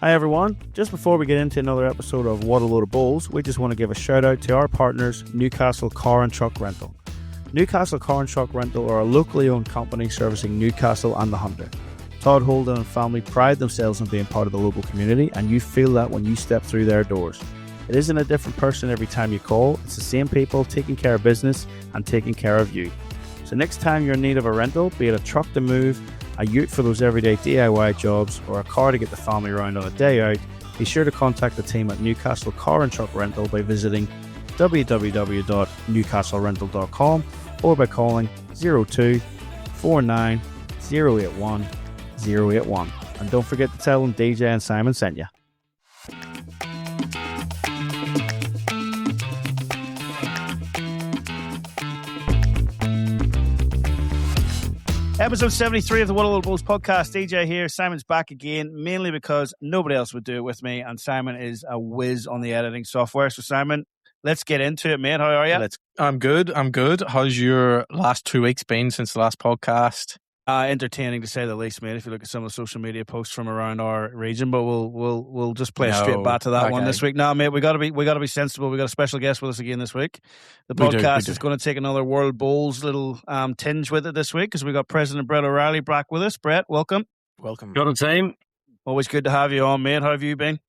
Hi everyone, just before we get into another episode of What a Load of Bulls, we just want to give a shout out to our partners, Newcastle Car and Truck Rental. Newcastle Car and Truck Rental are a locally owned company servicing Newcastle and the Hunter. Todd Holden and family pride themselves on being part of the local community, and you feel that when you step through their doors. It isn't a different person every time you call, it's the same people taking care of business and taking care of you. So next time you're in need of a rental, be it a truck to move, a ute for those everyday DIY jobs, or a car to get the family around on a day out, be sure to contact the team at Newcastle Car and Truck Rental by visiting www.newcastlerental.com or by calling 02 49 081 081. And don't forget to tell them DJ and Simon sent you. Episode 73 of the What a Load of Bulls podcast. DJ here. Simon's back again, mainly because nobody else would do it with me, and Simon is a whiz on the editing software. So, Simon, let's get into it, mate. How are you? I'm good. How's your last 2 weeks been since the last podcast? Entertaining to say the least, mate. If you look at some of the social media posts from around our region, but we'll just play straight back to that one this week. Now, mate, we got to be sensible. We got a special guest with us again this week. The podcast is going to take another World Bulls little tinge with it this week because we got President Brett O'Reilly back with us. Brett, welcome. Got a team. Always good to have you on, mate. How have you been?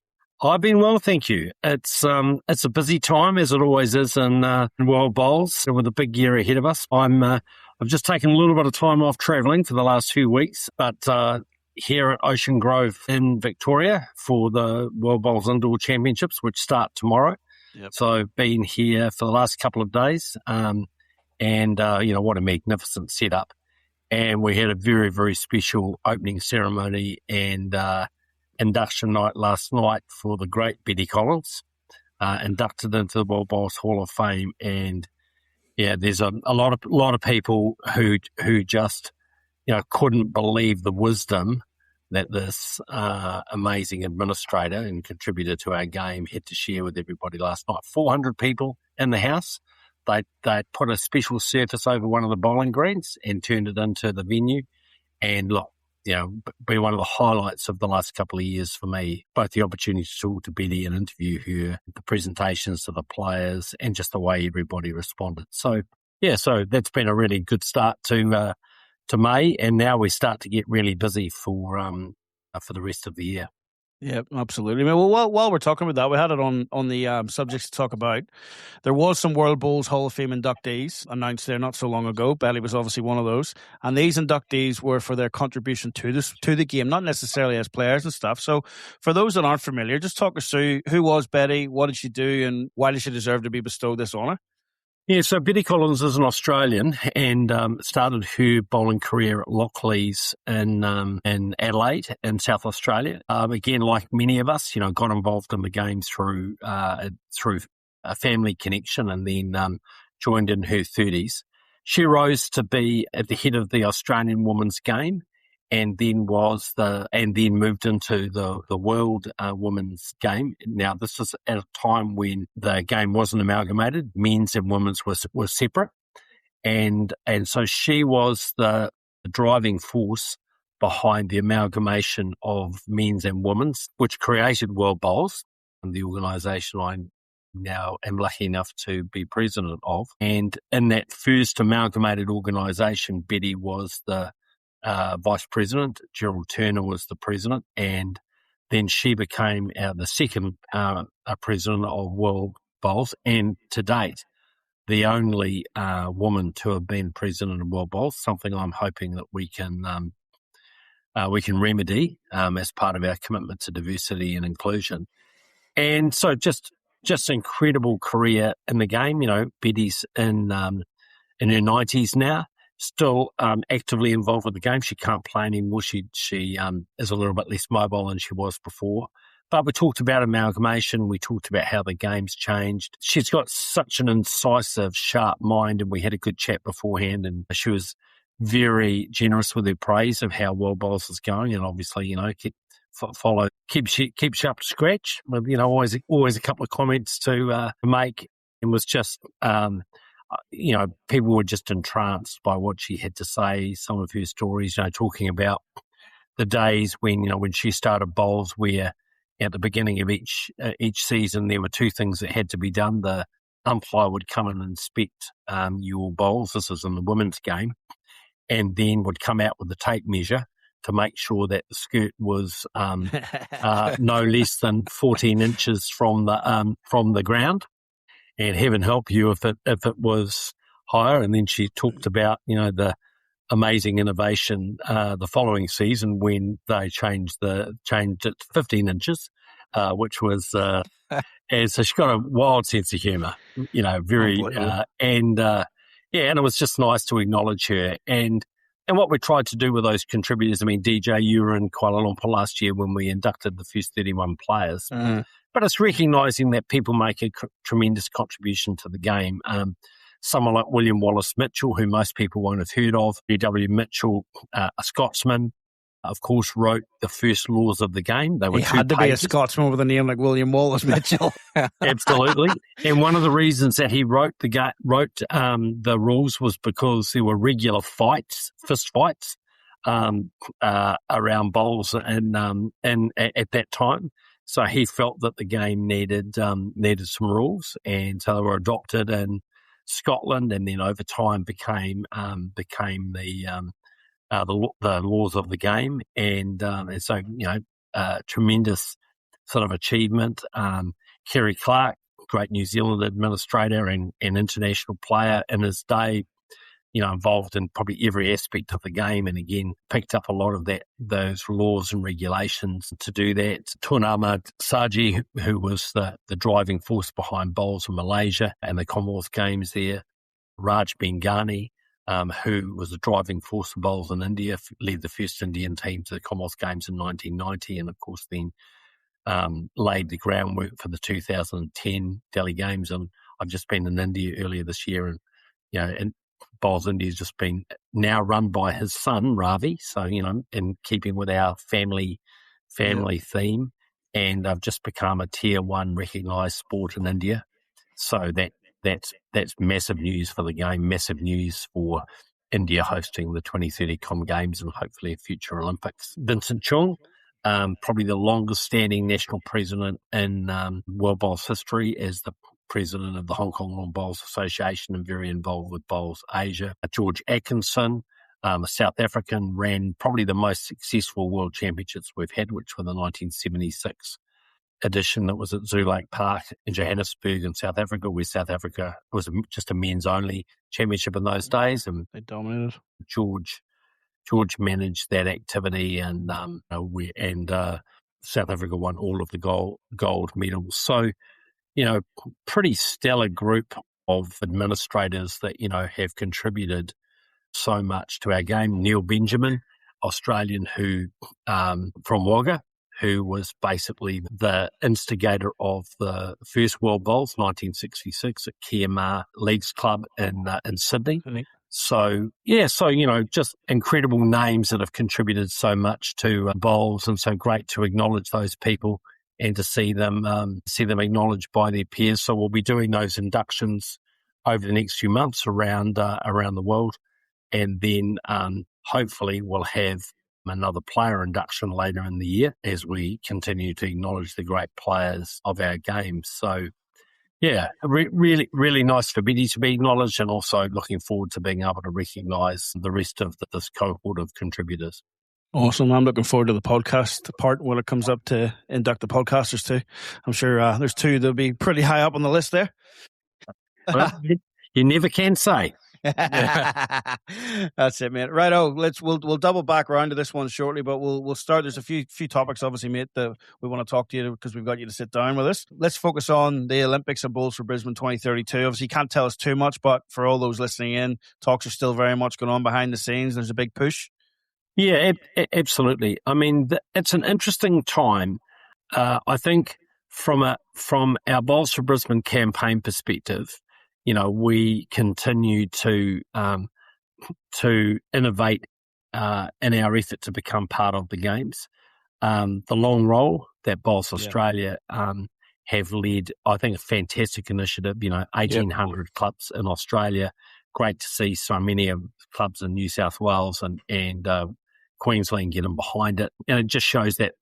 I've been well, thank you. It's a busy time, as it always is in World Bowls, with a big year ahead of us. I've just taken a little bit of time off travelling for the last few weeks, but here at Ocean Grove in Victoria for the World Bowls Indoor Championships, which start tomorrow. Yep. So been here for the last couple of days, and what a magnificent setup. And we had a very, very special opening ceremony and induction night last night for the great Betty Collins, inducted into the World Bowls Hall of Fame. And yeah, there's a lot of people who just couldn't believe the wisdom that this amazing administrator and contributor to our game had to share with everybody last night. 400 people in the house. They put a special surface over one of the bowling greens and turned it into the venue. And look, be one of the highlights of the last couple of years for me, both the opportunity to talk to Betty and interview her, the presentations to the players, and just the way everybody responded. So that's been a really good start to May, and now we start to get really busy for the rest of the year. Yeah, absolutely. I mean, well, while we're talking about that, we had it on the subjects to talk about. There was some World Bowls Hall of Fame inductees announced there not so long ago. Belly was obviously one of those. And these inductees were for their contribution to the game, not necessarily as players and stuff. So for those that aren't familiar, just talk us through who was Betty, what did she do, and why did she deserve to be bestowed this honour? Yeah, so Betty Collins is an Australian and started her bowling career at Lockleys in Adelaide in South Australia. Again, like many of us, got involved in the game through a family connection and then joined in her 30s. She rose to be at the head of the Australian women's game and then moved into the world women's game. Now, this was at a time when the game wasn't amalgamated. Men's and women's were separate. And so she was the driving force behind the amalgamation of men's and women's, which created World Bowls, and the organisation I now am lucky enough to be president of. And in that first amalgamated organisation, Betty was the vice president, Gerald Turner was the president, and then she became the second president of World Bowls, and to date, the only woman to have been president of World Bowls, something I'm hoping that we can remedy as part of our commitment to diversity and inclusion. And so just incredible career in the game. Betty's in her 90s now. Still actively involved with the game. She can't play anymore. She is a little bit less mobile than she was before. But we talked about amalgamation. We talked about how the game's changed. She's got such an incisive, sharp mind, and we had a good chat beforehand. And she was very generous with her praise of how World Bowls is going, and obviously, keep you up to scratch. Always a couple of comments to make, and was just. People were just entranced by what she had to say, some of her stories, talking about the days when she started bowls where at the beginning of each season, there were two things that had to be done. The umpire would come and inspect your bowls. This is in the women's game, and then would come out with the tape measure to make sure that the skirt was no less than 14 inches from the ground. And heaven help you if it was higher. And then she talked about the amazing innovation the following season when they changed it to 15 inches, which was and so she's got a wild sense of humour, very and it was just nice to acknowledge her and what we tried to do with those contributors. I mean, DJ, you were in Kuala Lumpur last year when we inducted the first 31 players, but it's recognising that people make a tremendous contribution to the game. Someone like William Wallace Mitchell, who most people won't have heard of, W. Mitchell, a Scotsman, of course, wrote the first laws of the game. They were he had to be a Scotsman with a name like William Wallace Mitchell. Absolutely. And one of the reasons that he wrote the rules was because there were regular fist fights around bowls and at that time. So he felt that the game needed some rules, and so they were adopted in Scotland, and then over time became the laws of the game, and so tremendous sort of achievement. Kerry Clark, great New Zealand administrator and international player in his day, involved in probably every aspect of the game, and again picked up a lot of those laws and regulations to do that. Tun Ahmad Saji, who was the driving force behind bowls in Malaysia and the Commonwealth Games there. Raj Bengani, who was the driving force for bowls in India, led the first Indian team to the Commonwealth Games in 1990, and of course then laid the groundwork for the 2010 Delhi Games. And I've just been in India earlier this year, and and Bowls India has just been now run by his son Ravi, so in keeping with our family theme, and I've just become a Tier 1 recognised sport in India. So that's massive news for the game, massive news for India hosting the 2030 Com Games and hopefully a future Olympics. Vincent Chung, probably the longest standing national president in World Bowls history as the president of the Hong Kong Lawn Bowls Association and very involved with Bowls Asia. George Atkinson, a South African, ran probably the most successful world championships we've had, which were the 1976 edition that was at Zoo Lake Park in Johannesburg in South Africa, where South Africa was just a men's only championship in those days. And they dominated. George managed that activity, and South Africa won all of the gold medals. So, pretty stellar group of administrators that, have contributed so much to our game. Neil Benjamin, Australian, who from Wagga, who was basically the instigator of the first World Bowls, 1966 at Kia Ma Leagues Club in Sydney. So, just incredible names that have contributed so much to bowls, and so great to acknowledge those people and to see them acknowledged by their peers. So we'll be doing those inductions over the next few months around the world, and then hopefully we'll have another player induction later in the year as we continue to acknowledge the great players of our game. So, really, really nice for Betty to be acknowledged, and also looking forward to being able to recognise the rest of this cohort of contributors. Awesome. I'm looking forward to the podcast part when it comes up to induct the podcasters too. I'm sure there's two that'll be pretty high up on the list there. Well, you never can say. That's it, mate. Right. We'll double back around to this one shortly, but we'll start. There's a few topics, obviously, mate, that we want to talk to you because we've got you to sit down with us. Let's focus on the Olympics and Bowls for Brisbane 2032. Obviously, you can't tell us too much, but for all those listening in, talks are still very much going on behind the scenes. There's a big push. Yeah, absolutely. I mean, it's an interesting time. I think from our Bowls for Brisbane campaign perspective, we continue to innovate in our effort to become part of the games. The long roll that Bowls Australia have led, I think, a fantastic initiative. 1,800 clubs in Australia. Great to see so many of clubs in New South Wales and Queensland get them behind it, and it just shows that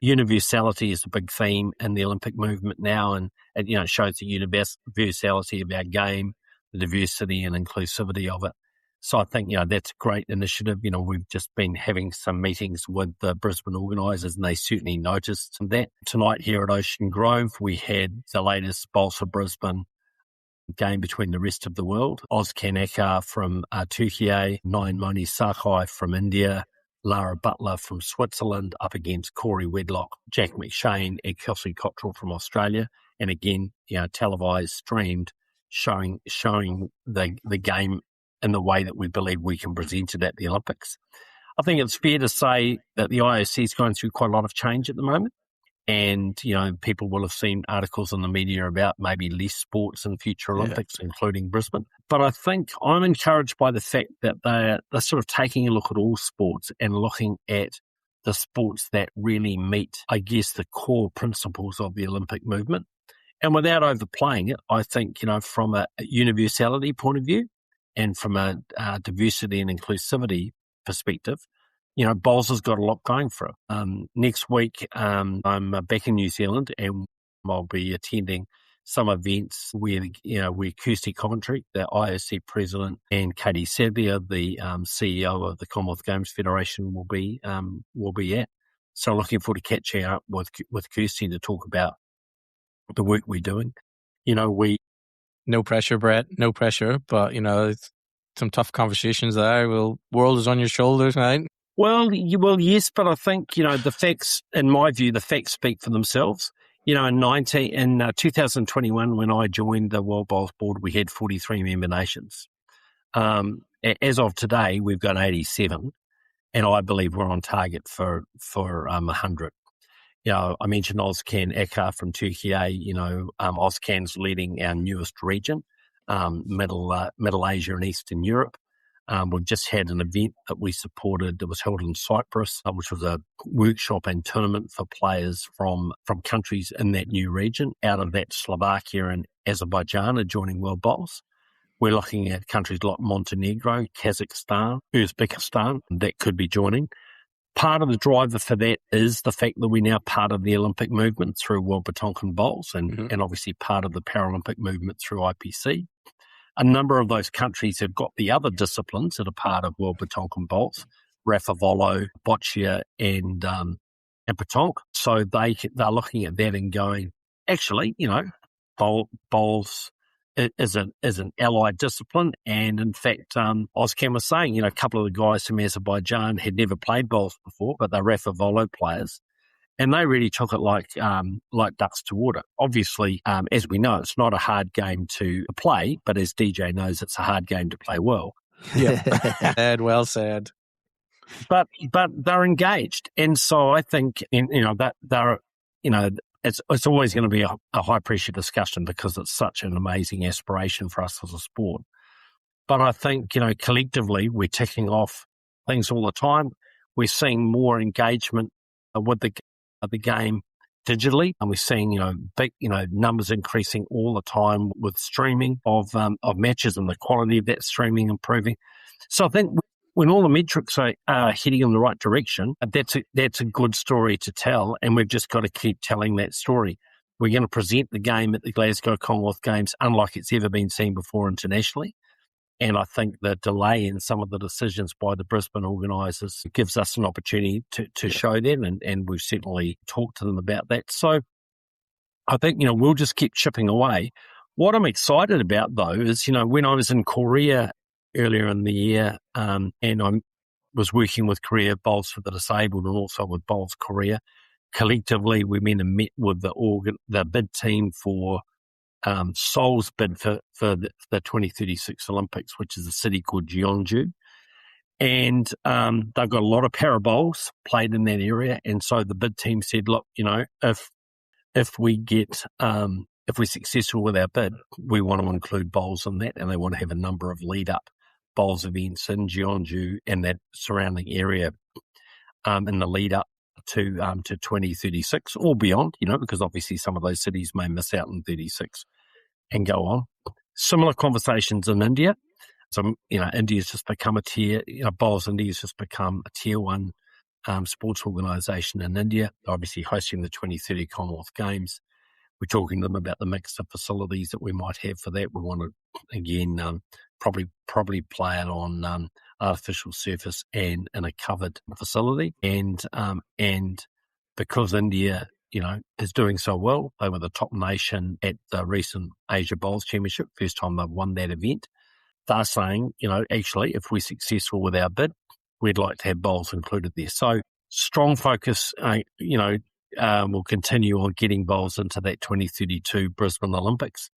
universality is a big theme in the Olympic movement now, and it shows the universality of our game, the diversity and inclusivity of it. So I think, that's a great initiative. We've just been having some meetings with the Brisbane organisers, and they certainly noticed that. Tonight here at Ocean Grove, we had the latest Bowls for Brisbane game between the rest of the world. Ozkan Akar from Turkey, Naimoni Sakai from India, Lara Butler from Switzerland up against Corey Wedlock, Jack McShane and Kelsey Cottrell from Australia. And again, televised, streamed, showing the game in the way that we believe we can present it at the Olympics. I think it's fair to say that the IOC is going through quite a lot of change at the moment. And, people will have seen articles in the media about maybe less sports in future Olympics, including Brisbane. But I think I'm encouraged by the fact that they're sort of taking a look at all sports and looking at the sports that really meet, I guess, the core principles of the Olympic movement. And without overplaying it, I think, from a universality point of view and from a diversity and inclusivity perspective, bowls has got a lot going for it. Next week, I'm back in New Zealand, and I'll be attending some events where Kirsty Coventry, the IOC president, and Katie Sadlier, the CEO of the Commonwealth Games Federation, will be at. So looking forward to catching up with Kirsty to talk about the work we're doing. No pressure, Brett. No pressure, but it's some tough conversations there. World is on your shoulders, right? Well, yes, but I think, the facts, in my view, the facts speak for themselves. In 2021, when I joined the World Bowls Board, we had 43 member nations. As of today, we've got 87, and I believe we're on target for 100. I mentioned Ozkan Akar from Turkey. Ozkan's leading our newest region, Middle Asia and Eastern Europe. We've just had an event that we supported that was held in Cyprus, which was a workshop and tournament for players from countries in that new region. Out of that, Slovakia and Azerbaijan are joining World Bowls. We're looking at countries like Montenegro, Kazakhstan, Uzbekistan that could be joining. Part of the driver for that is the fact that we're now part of the Olympic movement through World Batonkan Bowls and obviously part of the Paralympic movement through IPC. A number of those countries have got the other disciplines that are part of World Batonkan Bowls, Rafa Volo, Boccia and Petanque. So they're looking at that and going, actually, bowls is an allied discipline. And in fact, Ozkan was saying, a couple of the guys from Azerbaijan had never played bowls before, but they're Rafa Volo players. And they really took it like ducks to water. Obviously, as we know, it's not a hard game to play, but as DJ knows, it's a hard game to play well. Yeah, well said. But they're engaged, and so I think that they're it's always going to be a high pressure discussion because it's such an amazing aspiration for us as a sport. But I think collectively we're ticking off things all the time. We're seeing more engagement with the game digitally, and we're seeing big numbers increasing all the time with streaming of matches and the quality of that streaming improving. So I think when all the metrics are heading in the right direction, that's a good story to tell, and we've just got to keep telling that story. We're going to present the game at the Glasgow Commonwealth Games unlike it's ever been seen before internationally. And I think the delay in some of the decisions by the Brisbane organisers gives us an opportunity to show them, and we've certainly talked to them about that. So I think, we'll just keep chipping away. What I'm excited about, though, is, when I was in Korea earlier in the year, and I was working with Korea Bowls for the Disabled and also with Bowls Korea, collectively we went and met with the bid team for Seoul's bid for the 2036 Olympics, which is a city called Jeonju. And they've got a lot of para bowls played in that area. And so the bid team said, look, if we're successful with our bid, we want to include bowls in that, and they want to have a number of lead-up bowls events in Jeonju and that surrounding area in the lead-up to 2036 or beyond, because obviously some of those cities may miss out in 36 and go on. Similar conversations in India. So, India's just become a tier, Bowls India's just become a tier one sports organisation in India, obviously hosting the 2030 Commonwealth Games. We're talking to them about the mix of facilities that we might have for that. We want to, again, probably play it on artificial surface and in a covered facility. And because India, is doing so well, they were the top nation at the recent Asia Bowls Championship, first time they've won that event. They're saying, actually, if we're successful with our bid, we'd like to have bowls included there. So strong focus, will continue on getting bowls into that 2032 Brisbane Olympics,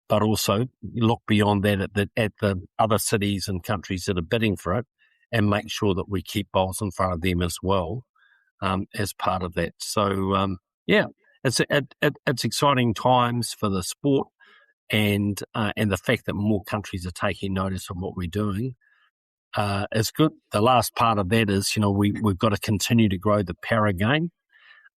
but also look beyond that at the other cities and countries that are bidding for it and make sure that we keep bowls in front of them as well as part of that. So, it's exciting times for the sport, and the fact that more countries are taking notice of what we're doing is good. The last part of that is, we've got to continue to grow the para game.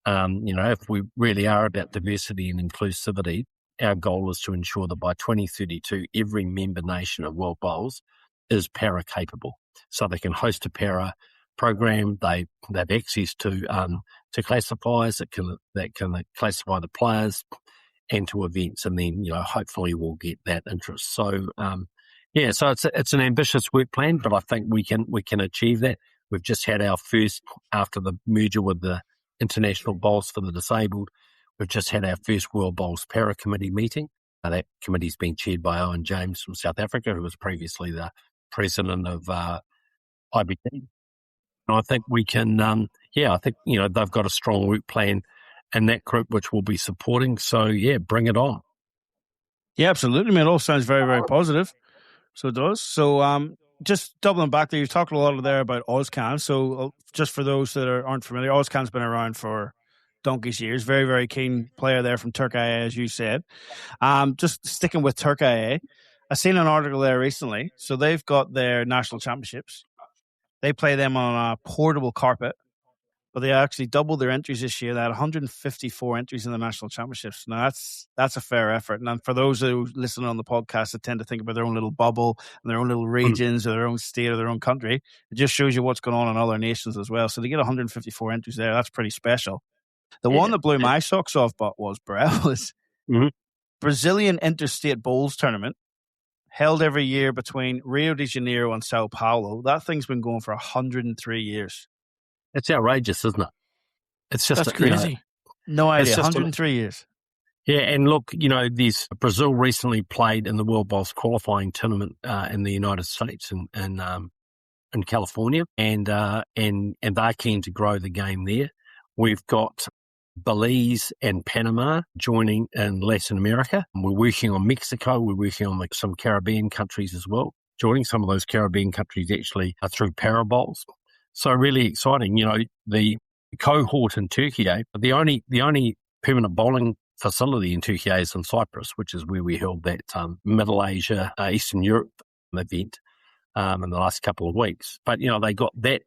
If we really are about diversity and inclusivity, our goal is to ensure that by 2032, every member nation of World Bowls is para capable, so they can host a para program. They have access to classifiers that can classify the players and to events, and then hopefully we'll get that interest. So so it's an ambitious work plan, but I think we can achieve that. We've just had our first, after the merger with the International Bowls for the Disabled, we've just had our first World Bowls Para Committee meeting. That committee's been chaired by Owen James from South Africa, who was previously the president of IBT. And I think we can, they've got a strong work plan in that group, which we'll be supporting. So, bring it on. Yeah, absolutely, man. It all sounds very, very positive. So it does. So just doubling back there, you've talked a lot there about Ozcan. So just for those that aren't familiar, Ozcan's been around for donkey's years. Very, very keen player there from Turkey, as you said. Just sticking with Turkey, I seen an article there recently. So they've got their national championships. They play them on a portable carpet, but they actually doubled their entries this year. They had 154 entries in the national championships. Now, that's a fair effort. And for those who listen on the podcast that tend to think about their own little bubble and their own little regions or their own state or their own country, it just shows you what's going on in other nations as well. So to get 154 entries there, that's pretty special. The one that blew my socks off was Brazilian Interstate Bowls Tournament, held every year between Rio de Janeiro and Sao Paulo. That thing's been going for 103 years. It's outrageous, isn't it? It's just that's crazy. No idea. 103 years. Yeah, and look, Brazil recently played in the World Bowls qualifying tournament in the United States in California, and they're keen to grow the game there. We've got Belize and Panama joining in Latin America. We're working on Mexico. We're working on some Caribbean countries as well. Joining some of those Caribbean countries actually are through para bowls. So really exciting. The cohort in Turkey, the only permanent bowling facility in Turkey is in Cyprus, which is where we held that Middle Asia, Eastern Europe event in the last couple of weeks. But, they got that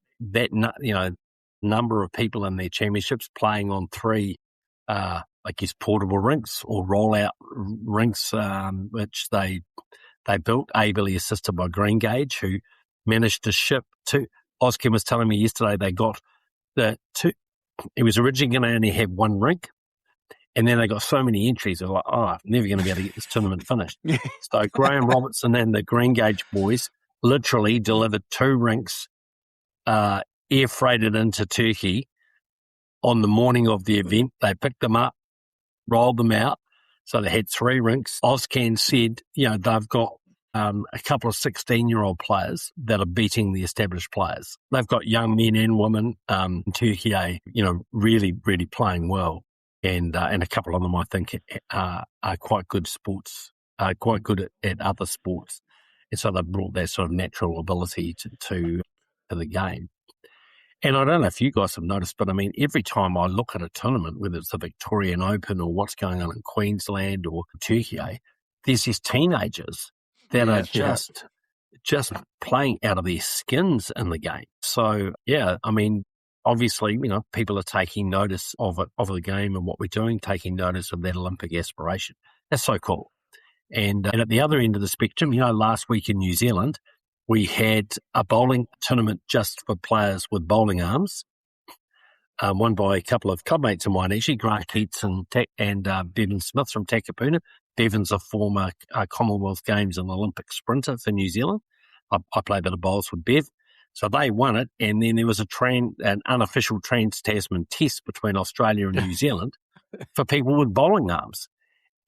number of people in their championships playing on three, portable rinks or rollout rinks, which they built, ably assisted by Green Gauge, who managed to ship to. Ozcan was telling me yesterday they got it was originally going to only have one rink, and then they got so many entries, they're like, I'm never going to be able to get this tournament finished. So Graham Robertson and the Green Gauge boys literally delivered two rinks, air freighted into Turkey on the morning of the event. They picked them up, rolled them out. So they had three rinks. Ozcan said, they've got a couple of 16-year-old players that are beating the established players. They've got young men and women in Turkey, really, really playing well. And a couple of them, I think, are quite good sports, quite good at other sports. And so they've brought that sort of natural ability to the game. And I don't know if you guys have noticed, but every time I look at a tournament, whether it's the Victorian Open or what's going on in Queensland or Turkey, there's these teenagers that are just playing out of their skins in the game. So, obviously, people are taking notice of the game and what we're doing, taking notice of that Olympic aspiration. That's so cool. And at the other end of the spectrum, last week in New Zealand, we had a bowling tournament just for players with bowling arms. won by a couple of clubmates of mine, actually, Grant Keats and Bevan Smith from Takapuna. Bevan's a former Commonwealth Games and Olympic sprinter for New Zealand. I play a bit of bowls with Bev. So they won it, and then there was an unofficial Trans-Tasman test between Australia and New Zealand for people with bowling arms.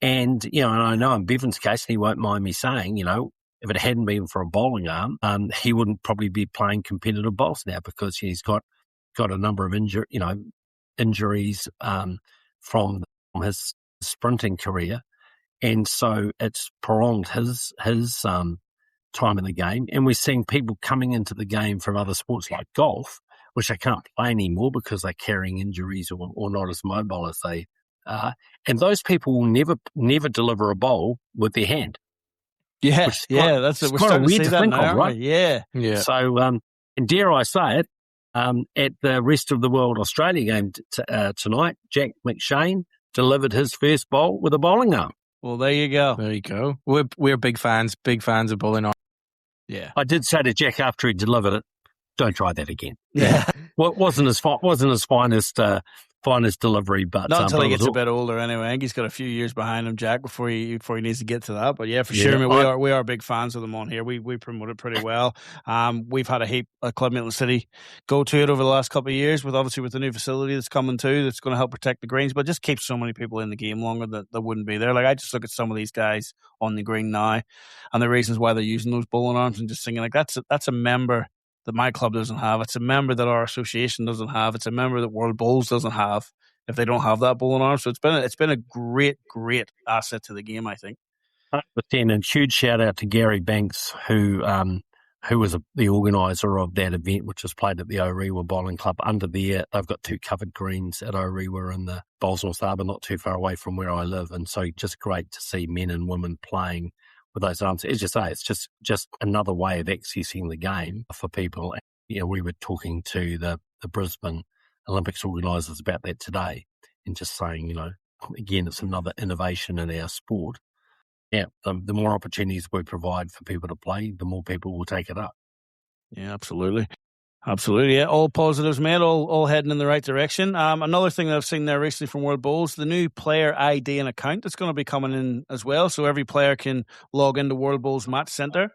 And, and I know in Bevan's case, and he won't mind me saying, if it hadn't been for a bowling arm, he wouldn't probably be playing competitive bowls now because he's got a number of injuries from his sprinting career. And so it's prolonged his time in the game. And we're seeing people coming into the game from other sports like golf, which they can't play anymore because they're carrying injuries or not as mobile as they are. And those people will never deliver a bowl with their hand. Yeah, that's we're starting to see that think now, right? Yeah. So, and dare I say it, at the Rest of the World Australia game tonight, Jack McShane delivered his first bowl with a bowling arm. Well, there you go. There you go. We're big fans of bowling arm. Yeah. I did say to Jack after he delivered it, don't try that again. Yeah. Well, it wasn't his finest delivery, but not until he gets a bit older. Anyway, I think he's got a few years behind him, Jack, before he needs to get to that. But yeah, for sure, we are big fans of them on here. We promote it pretty well. We've had a Club Milton City go to it over the last couple of years, with the new facility that's coming too, that's going to help protect the greens, but just keeps so many people in the game longer that wouldn't be there. Like, I just look at some of these guys on the green now, and the reasons why they're using those bowling arms, and just thinking like that's a member that my club doesn't have. It's a member that our association doesn't have. It's a member that World Bowls doesn't have if they don't have that bowling arm. So it's been a great asset to the game, I think. 100%, and huge shout out to Gary Banks, who was the organiser of that event, which was played at the Orewa Bowling Club. Under there, they've got 2 covered greens at Orewa in the Bowls North Harbour, not too far away from where I live, and so just great to see men and women playing with those arms. As you say, it's just another way of accessing the game for people. We were talking to the Brisbane Olympics organisers about that today, and just saying, again, it's another innovation in our sport. Yeah, the more opportunities we provide for people to play, the more people will take it up. Yeah, absolutely. Absolutely, yeah. All positives, mate. All heading in the right direction. Another thing that I've seen there recently from World Bowls, the new player ID and account that's going to be coming in as well. So every player can log into World Bowls Match Center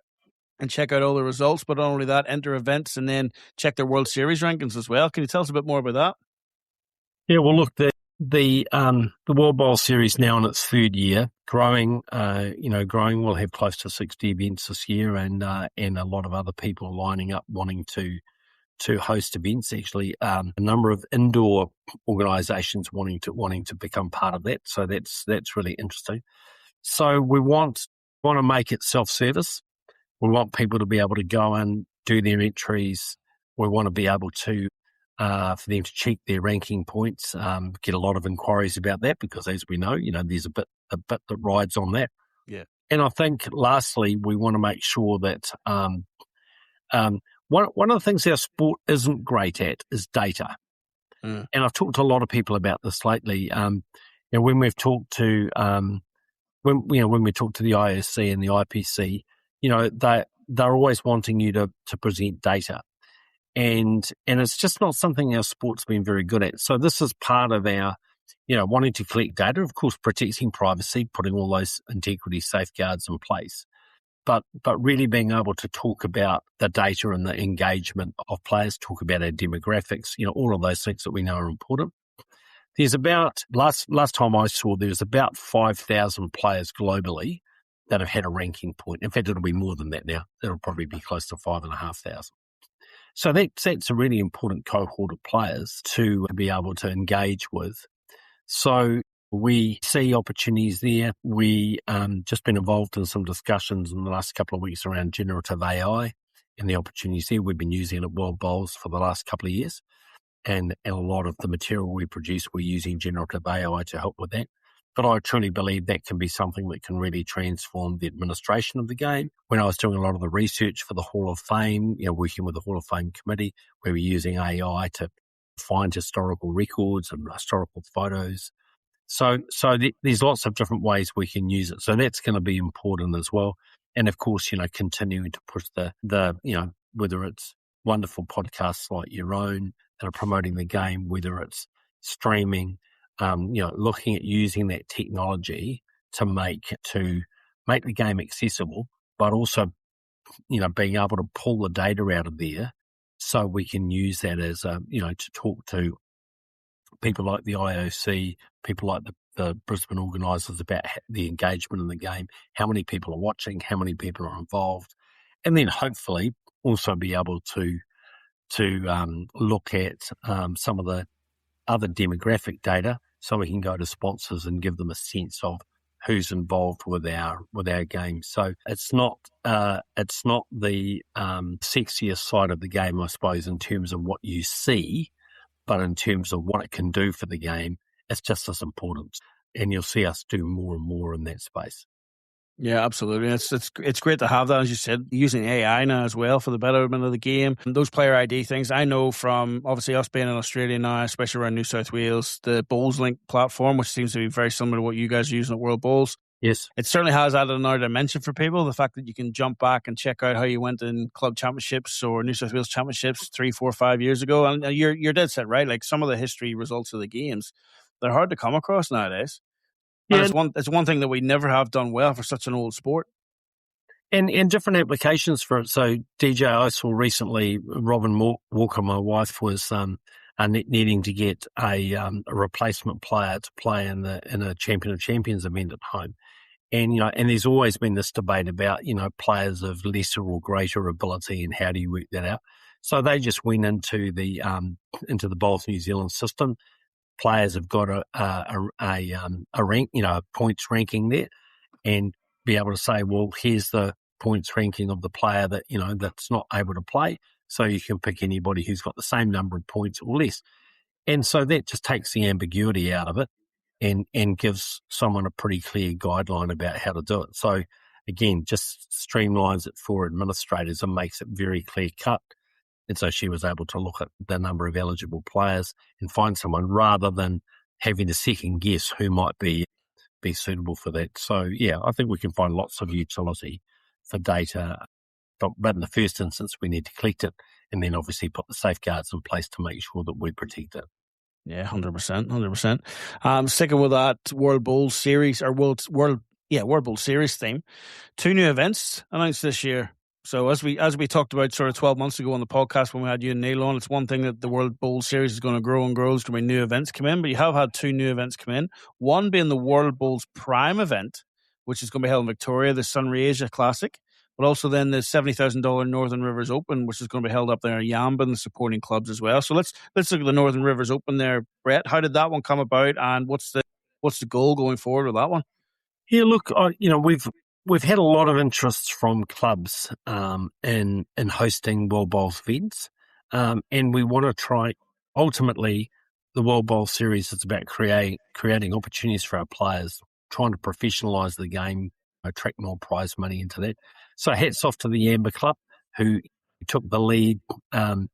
and check out all the results. But not only that, enter events and then check their World Series rankings as well. Can you tell us a bit more about that? Yeah, well, look, the World Bowl Series now in its 3rd year, growing. We'll have close to 60 events this year, and a lot of other people lining up wanting to host events. Actually, a number of indoor organisations wanting to become part of that. So that's really interesting. So we want to make it self-service. We want people to be able to go and do their entries. We want to be able to for them to check their ranking points. Get a lot of inquiries about that because, as we know, there's a bit that rides on that. Yeah. And I think lastly, we want to make sure that one of the things our sport isn't great at is data. And I've talked to a lot of people about this lately. When we've talked to when we talk to the IOC and the IPC, they're always wanting you to present data, and it's just not something our sport's been very good at. So this is part of our wanting to collect data, of course, protecting privacy, putting all those integrity safeguards in place. But really being able to talk about the data and the engagement of players, talk about our demographics, all of those things that we know are important. There's about, last time I saw, there's about 5,000 players globally that have had a ranking point. In fact, it'll be more than that now. It'll probably be close to 5,500. So that's a really important cohort of players to be able to engage with. So we see opportunities there. We just been involved in some discussions in the last couple of weeks around generative AI and the opportunities there. We've been using it at World Bowls for the last couple of years. And a lot of the material we produce, we're using generative AI to help with that. But I truly believe that can be something that can really transform the administration of the game. When I was doing a lot of the research for the Hall of Fame, working with the Hall of Fame committee, we were using AI to find historical records and historical photos. So there's lots of different ways we can use it. So that's going to be important as well. And of course, continuing to push the whether it's wonderful podcasts like your own, that are promoting the game, whether it's streaming, looking at using that technology to make the game accessible, but also, being able to pull the data out of there so we can use that as, to talk to people like the IOC, people like the Brisbane organisers about the engagement in the game, how many people are watching, how many people are involved, and then hopefully also be able to look at some of the other demographic data so we can go to sponsors and give them a sense of who's involved with our game. So it's not the sexiest side of the game, I suppose, in terms of what you see, but in terms of what it can do for the game, it's just as important. And you'll see us do more and more in that space. Yeah, absolutely. It's great to have that, as you said, using AI now as well for the betterment of the game. And those player ID things, I know from obviously us being in Australia now, especially around New South Wales, the Bowls Link platform, which seems to be very similar to what you guys are using at World Bowls. Yes. It certainly has added another dimension for people. The fact that you can jump back and check out how you went in club championships or New South Wales championships 3, 4, 5 years ago. And you're dead set, right? Like some of the history results of the games, they're hard to come across nowadays. Yeah. And it's one thing that we never have done well for such an old sport. And different applications for it. So DJ, I saw recently, Robin Walker, my wife, was needing to get a replacement player to play in a Champion of Champions event at home. And, and there's always been this debate about, players of lesser or greater ability and how do you work that out. So they just went into the Bowls New Zealand system. Players have got a rank, a points ranking there, and be able to say, well, here's the points ranking of the player that, that's not able to play. So you can pick anybody who's got the same number of points or less. And so that just takes the ambiguity out of it and gives someone a pretty clear guideline about how to do it. So again, just streamlines it for administrators and makes it very clear cut. And so she was able to look at the number of eligible players and find someone rather than having to second guess who might be suitable for that. So, yeah, I think we can find lots of utility for data. But in the first instance, we need to collect it and then obviously put the safeguards in place to make sure that we protect it. Yeah, 100%. Sticking with that World Bowl series or World Bowl series theme, 2 new events announced this year. So as we talked about sort of 12 months ago on the podcast when we had you and Neil on, it's one thing that the World Bowl series is going to grow and grow. There's going to be new events come in, but you have had 2 new events come in. One being the World Bowls Prime event, which is going to be held in Victoria, the Sunray Asia Classic, but also then the $70,000 Northern Rivers Open, which is going to be held up there in Yamba and the supporting clubs as well. So let's look at the Northern Rivers Open there, Brett. How did that one come about, and what's the goal going forward with that one? Yeah, look, we've had a lot of interest from clubs in hosting World Bowls events, and we want to try. Ultimately, the World Bowl series is about creating opportunities for our players, trying to professionalise the game, attract more prize money into that. So hats off to the Yamba Club who took the lead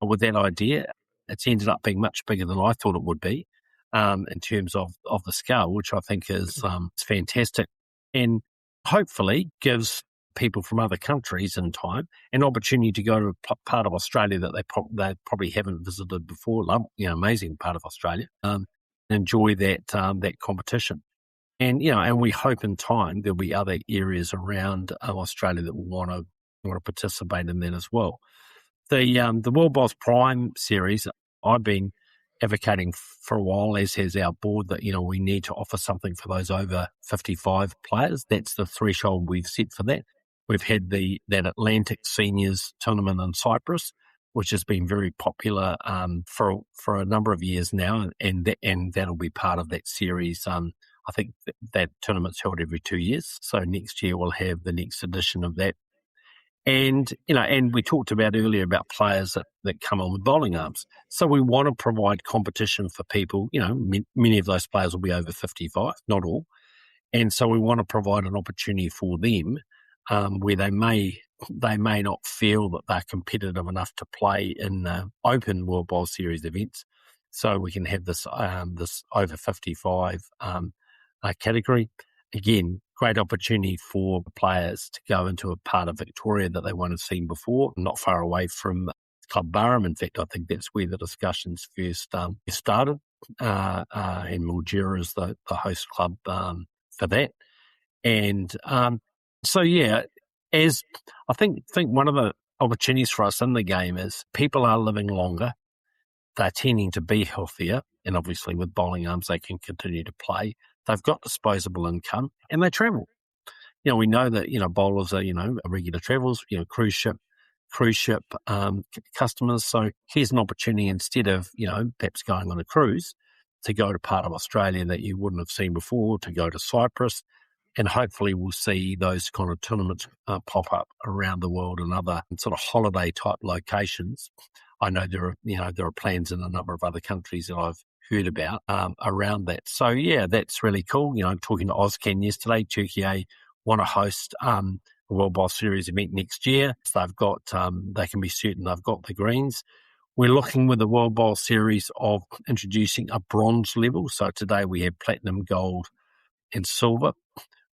with that idea. It's ended up being much bigger than I thought it would be in terms of the scale, which I think is fantastic. And hopefully gives people from other countries in time an opportunity to go to a part of Australia that they probably haven't visited before. Amazing part of Australia. Enjoy that competition, and and we hope in time there'll be other areas around Australia that will want to participate in that as well. The World Bowls Prime series, I've been advocating for a while, as has our board, that we need to offer something for those over 55 players. That's the threshold we've set for that. We've had that Atlantic Seniors tournament in Cyprus, which has been very popular for a number of years now, and that'll be part of that series. I think that tournament's held every 2 years, so next year we'll have the next edition of that. And, and we talked about earlier about players that come on with bowling arms. So we want to provide competition for people. Many of those players will be over 55, not all. And so we want to provide an opportunity for them where they may not feel that they're competitive enough to play in open World Bowl Series events. So we can have this over 55 category. Again, great opportunity for players to go into a part of Victoria that they won't have seen before, not far away from Club Barham. In fact, I think that's where the discussions first started. And Mildura is the host club for that. And so, yeah, as I think one of the opportunities for us in the game is people are living longer. They're tending to be healthier. And obviously with bowling arms, they can continue to play. They've got disposable income and they travel. We know that, bowlers are, regular travels, cruise ship customers. So here's an opportunity instead of, perhaps going on a cruise to go to part of Australia that you wouldn't have seen before, to go to Cyprus. And hopefully we'll see those kind of tournaments pop up around the world and other sort of holiday type locations. I know there are plans in a number of other countries that I've heard about around that. So yeah, that's really cool. Talking to Ozcan yesterday, Turkey want to host a World Bowl Series event next year. So they've got, they can be certain they've got the greens. We're looking with the World Bowl Series of introducing a bronze level. So today we have platinum, gold, and silver.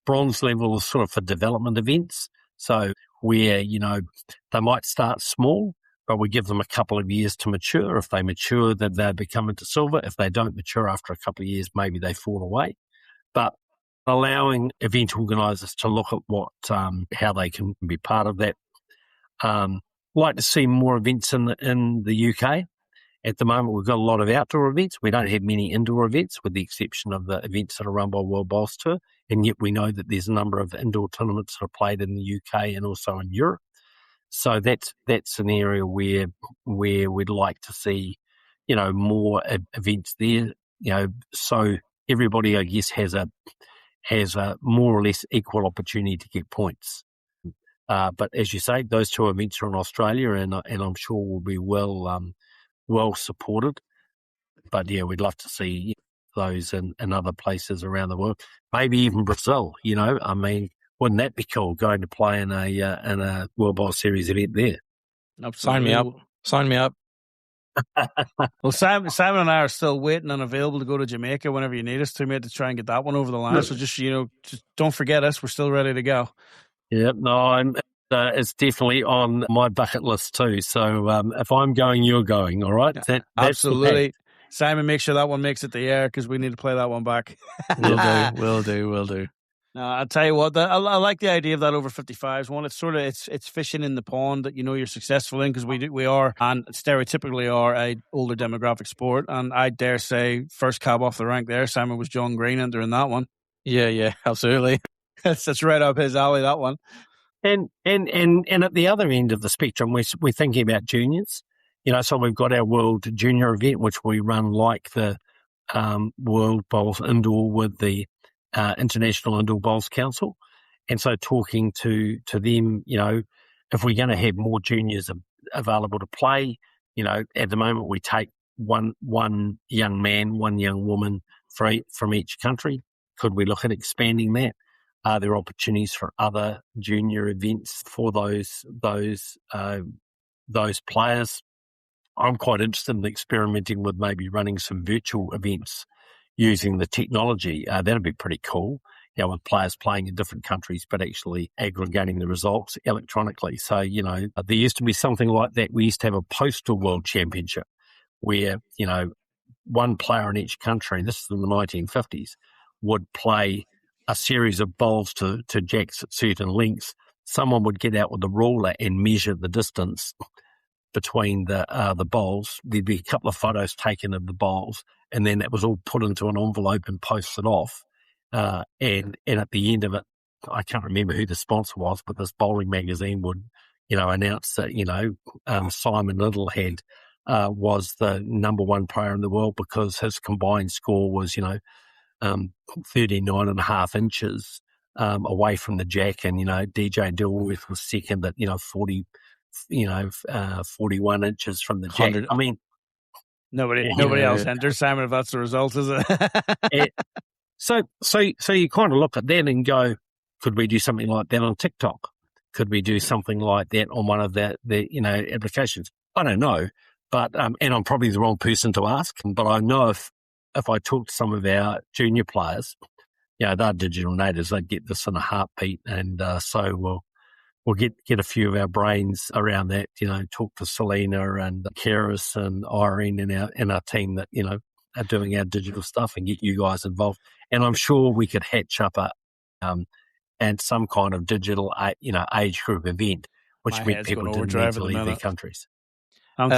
Bronze level is sort of for development events. So where, they might start small, but we give them a couple of years to mature. If they mature, then they become into silver. If they don't mature after a couple of years, maybe they fall away. But allowing event organisers to look at what, how they can be part of that. Like to see more events in the UK. At the moment, we've got a lot of outdoor events. We don't have many indoor events, with the exception of the events that are run by World Bowls Tour. And yet we know that there's a number of indoor tournaments that are played in the UK and also in Europe. So that's an area where we'd like to see, more events there. So everybody, I guess, has a more or less equal opportunity to get points. But as you say, those two events are in Australia, and I'm sure will be well supported. But yeah, we'd love to see those in other places around the world, maybe even Brazil. Wouldn't that be cool, going to play in a World Bowl Series event there? Absolutely. Sign me up. Well, Simon and I are still waiting and available to go to Jamaica whenever you need us to, mate, to try and get that one over the line. So just don't forget us. We're still ready to go. Yep, no, it's definitely on my bucket list too. So if I'm going, you're going, all right? Absolutely. Simon, make sure that one makes it to the air, because we need to play that one back. Will do. No, I'll tell you what, I like the idea of that over 55s one. It's sort of it's fishing in the pond that you're successful in, because we are, and stereotypically are, a older demographic sport. And I dare say, first cab off the rank there, Simon, was John Green entering that one. Yeah, absolutely. That's right up his alley, that one. And at the other end of the spectrum, we're thinking about juniors. So we've got our World Junior event, which we run like the World Bowls Indoor with the International Indoor Bowls Council. And so talking to them, if we're going to have more juniors available to play, at the moment we take one young man, one young woman from each country. Could we look at expanding that? Are there opportunities for other junior events for those players? I'm quite interested in experimenting with maybe running some virtual events using the technology. That'd be pretty cool, with players playing in different countries, but actually aggregating the results electronically. So, there used to be something like that. We used to have a postal world championship where, one player in each country, this is in the 1950s, would play a series of bowls to jacks at certain lengths. Someone would get out with a ruler and measure the distance between the bowls. There'd be a couple of photos taken of the bowls, and then that was all put into an envelope and posted off. And at the end of it, I can't remember who the sponsor was, but this bowling magazine would, announce that, Simon Littlehead was the number one player in the world because his combined score was, 39 and a half inches away from the jack, and DJ Dilworth was second at 41 inches from the jack. I mean, nobody else enters, Simon, if that's the result, is it? So you kind of look at that and go, could we do something like that on TikTok? Could we do something like that on one of the applications? I don't know, but and I'm probably the wrong person to ask, but I know if I talk to some of our junior players, they're digital natives, they'd get this in a heartbeat, and so we'll get a few of our brains around that, talk to Selena and Karis and Irene and our team that, are doing our digital stuff and get you guys involved. And I'm sure we could hatch up and some kind of digital, age group event, which My meant head's people going didn't overdrive need at to the leave their minute. countries. I'm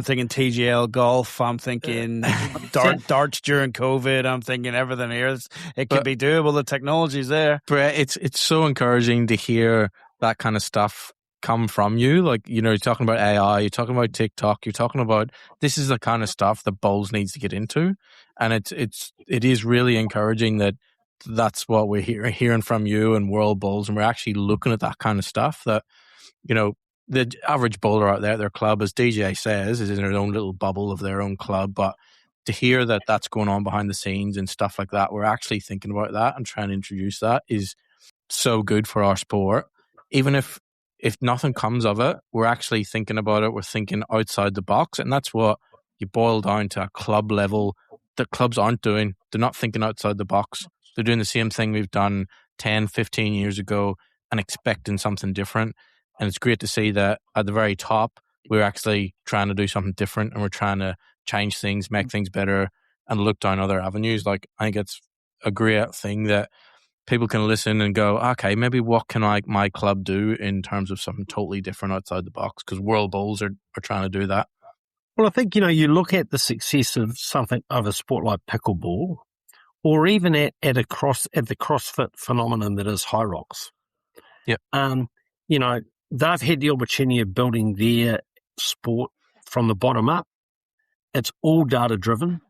thinking TGL golf. I'm thinking darts during COVID. I'm thinking everything here. It could be doable. The technology's there. Brett, it's so encouraging to hear that kind of stuff come from you. Like, you're talking about AI, you're talking about TikTok, you're talking about this is the kind of stuff that Bowls needs to get into. And it is really encouraging that that's what we're hearing from you and World Bowls, and we're actually looking at that kind of stuff that, the average bowler out there at their club, as DJ says, is in their own little bubble of their own club. But to hear that that's going on behind the scenes and stuff like that, we're actually thinking about that and trying to introduce that is so good for our sport. Even if nothing comes of it, we're actually thinking about it. We're thinking outside the box. And that's what you boil down to a club level that clubs aren't doing. They're not thinking outside the box. They're doing the same thing we've done 10, 15 years ago and expecting something different. And it's great to see that at the very top, we're actually trying to do something different and we're trying to change things, make things better, and look down other avenues. Like, I think it's a great thing that people can listen and go, okay, maybe what can my club do in terms of something totally different outside the box? Because World Bowls are trying to do that. Well, I think, you look at the success of something of a sport like pickleball, or even at the CrossFit phenomenon that is High Rocks. Yep. They've had the opportunity of building their sport from the bottom up. It's all data driven.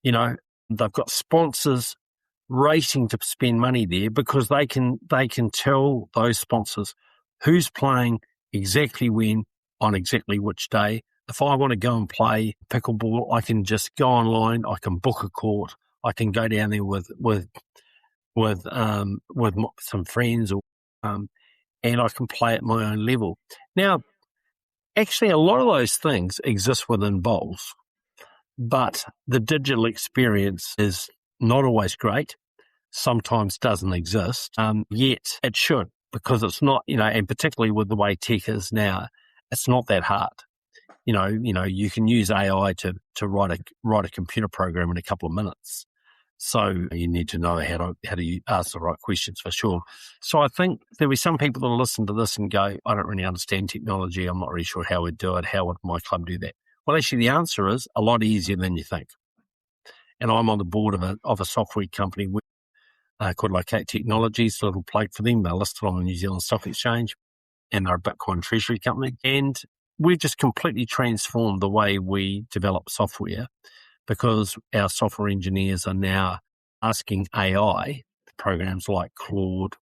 They've got sponsors racing to spend money there because they can tell those sponsors who's playing exactly when on exactly which day. If I want to go and play pickleball, I can just go online. I can book a court. I can go down there with some friends, and I can play at my own level. Now, actually, a lot of those things exist within bowls, but the digital experience is not always great. Sometimes doesn't exist, yet it should, because it's not, and particularly with the way tech is now, it's not that hard. You can use AI to write a computer program in a couple of minutes. So you need to know how to ask the right questions for sure. So I think there'll be some people that will listen to this and go, I don't really understand technology. I'm not really sure how we'd do it. How would my club do that? Well, actually, the answer is a lot easier than you think. And I'm on the board of a software company called Locate Technologies, a little plug for them. They're listed on the New Zealand Stock Exchange, and they're a Bitcoin treasury company. And we've just completely transformed the way we develop software, because our software engineers are now asking AI programs like Claude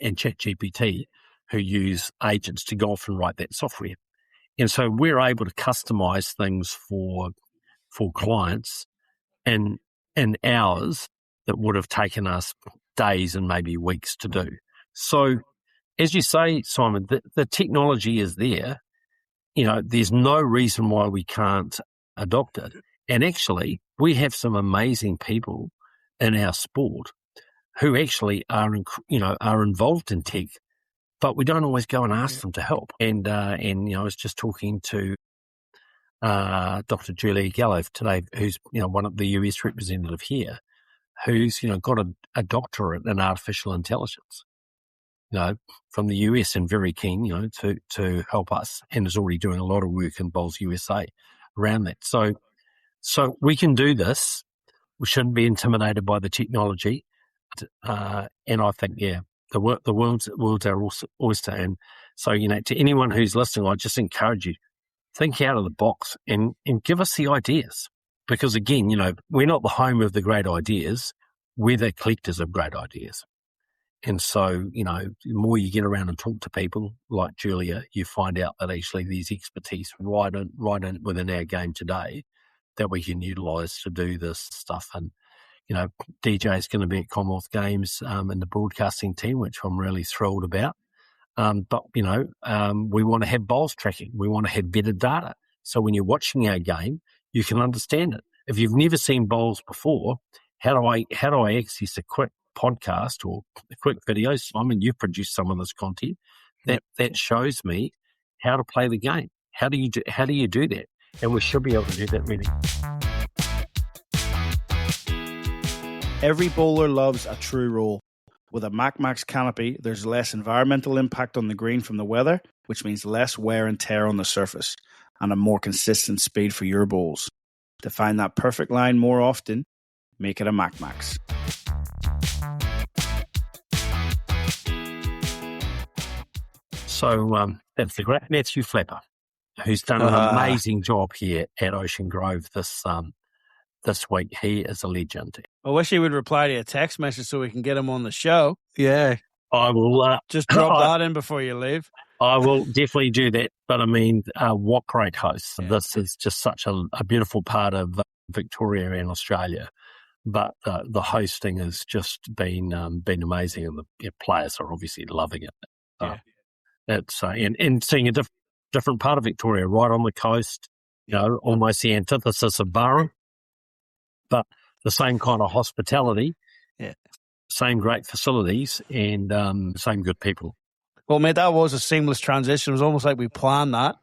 and ChatGPT, who use agents to go off and write that software. And so we're able to customize things for clients in hours that would have taken us days and maybe weeks to do. So, as you say, Simon, the technology is there. There's no reason why we can't adopt it. And actually, we have some amazing people in our sport who actually are involved in tech, but we don't always go and ask them to help. And I was just talking to Dr. Julia Gallo today, who's one of the US representative here, who's got a doctorate in artificial intelligence, from the US, and very keen, to help us, and is already doing a lot of work in Bowls USA around that. So we can do this. We shouldn't be intimidated by the technology, and I think, the world's our oyster. And so, to anyone who's listening, I just encourage you, think out of the box and give us the ideas. Because again, we're not the home of the great ideas. We're the collectors of great ideas. And so, the more you get around and talk to people like Julia, you find out that actually there's expertise right within our game today that we can utilise to do this stuff. And, DJ is going to be at Commonwealth Games in the broadcasting team, which I'm really thrilled about. But we want to have bowls tracking. We want to have better data. So when you're watching our game, you can understand it. If you've never seen bowls before, how do I access a quick podcast or a quick video? Simon, you've produced some of this content. that shows me how to play the game. How do you do that? And we should be able to do that really. Every bowler loves a true roll. With a MacMax canopy, there's less environmental impact on the green from the weather, which means less wear and tear on the surface, and a more consistent speed for your bowls. To find that perfect line more often, make it a MacMax. So that's the great Matthew Flapper, who's done an amazing job here at Ocean Grove this week. He is a legend. I wish he would reply to a text message so we can get him on the show. Yeah. I will just drop that in before you leave. I will definitely do that. But I mean, what great hosts. Yeah. This is just such a beautiful part of Victoria and Australia. But the hosting has just been amazing, and the players are obviously loving it. Yeah. It's and seeing a different part of Victoria, right on the coast, almost the antithesis of Byron, but the same kind of hospitality, same great facilities, and same good people. Well, mate, that was a seamless transition. It was almost like we planned that.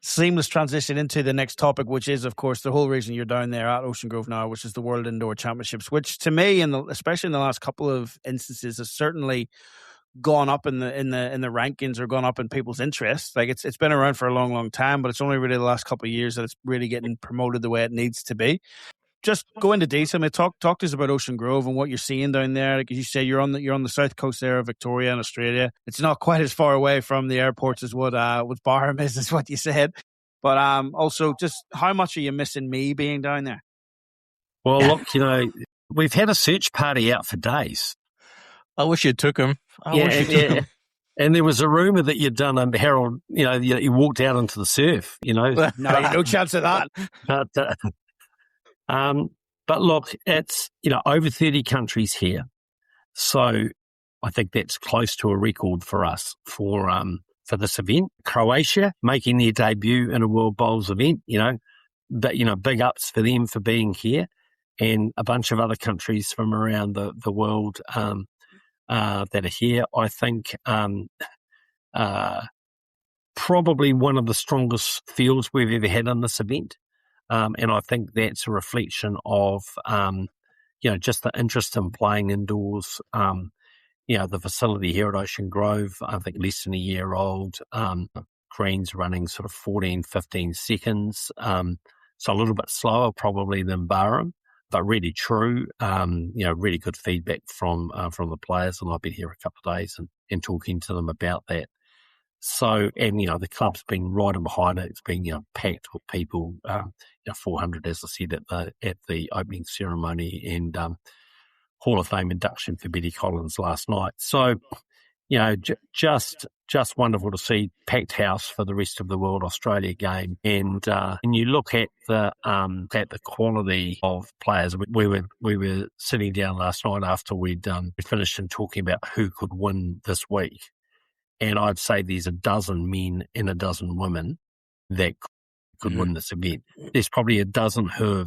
Seamless transition into the next topic, which is, of course, the whole reason you're down there at Ocean Grove now, which is the World Indoor Championships, which to me, especially in the last couple of instances, has certainly gone up in the rankings, or gone up in people's interest. Like it's been around for a long, long time, but it's only really the last couple of years that it's really getting promoted the way it needs to be. Just go into detail. I mean, talk to us about Ocean Grove and what you're seeing down there. Like as you say, you're on the south coast there of Victoria and Australia. It's not quite as far away from the airports as what Barham is what you said. But also, just how much are you missing me being down there? Well, look, we've had a search party out for days. I wish you took him. And there was a rumour that you'd done Harold. You walked out into the surf. No chance of that. But look, it's over 30 countries here, so I think that's close to a record for us for this event. Croatia making their debut in a World Bowls event. Big ups for them for being here, and a bunch of other countries from around the world that are here. I think probably one of the strongest fields we've ever had in this event. And I think that's a reflection of, just the interest in playing indoors. The facility here at Ocean Grove, I think less than a year old, greens running sort of 14, 15 seconds. So a little bit slower probably than Barham, but really true. Really good feedback from the players. And I've been here a couple of days and talking to them about that. So, and, the club's been right in behind it. It's been, packed with people, 400, as I said, at the opening ceremony and Hall of Fame induction for Betty Collins last night. So, just wonderful to see packed house for the rest of the World Australia game. And you look at the quality of players. We were sitting down last night after we'd finished and talking about who could win this week. And I'd say there's a dozen men and a dozen women that could win this event. There's probably a dozen who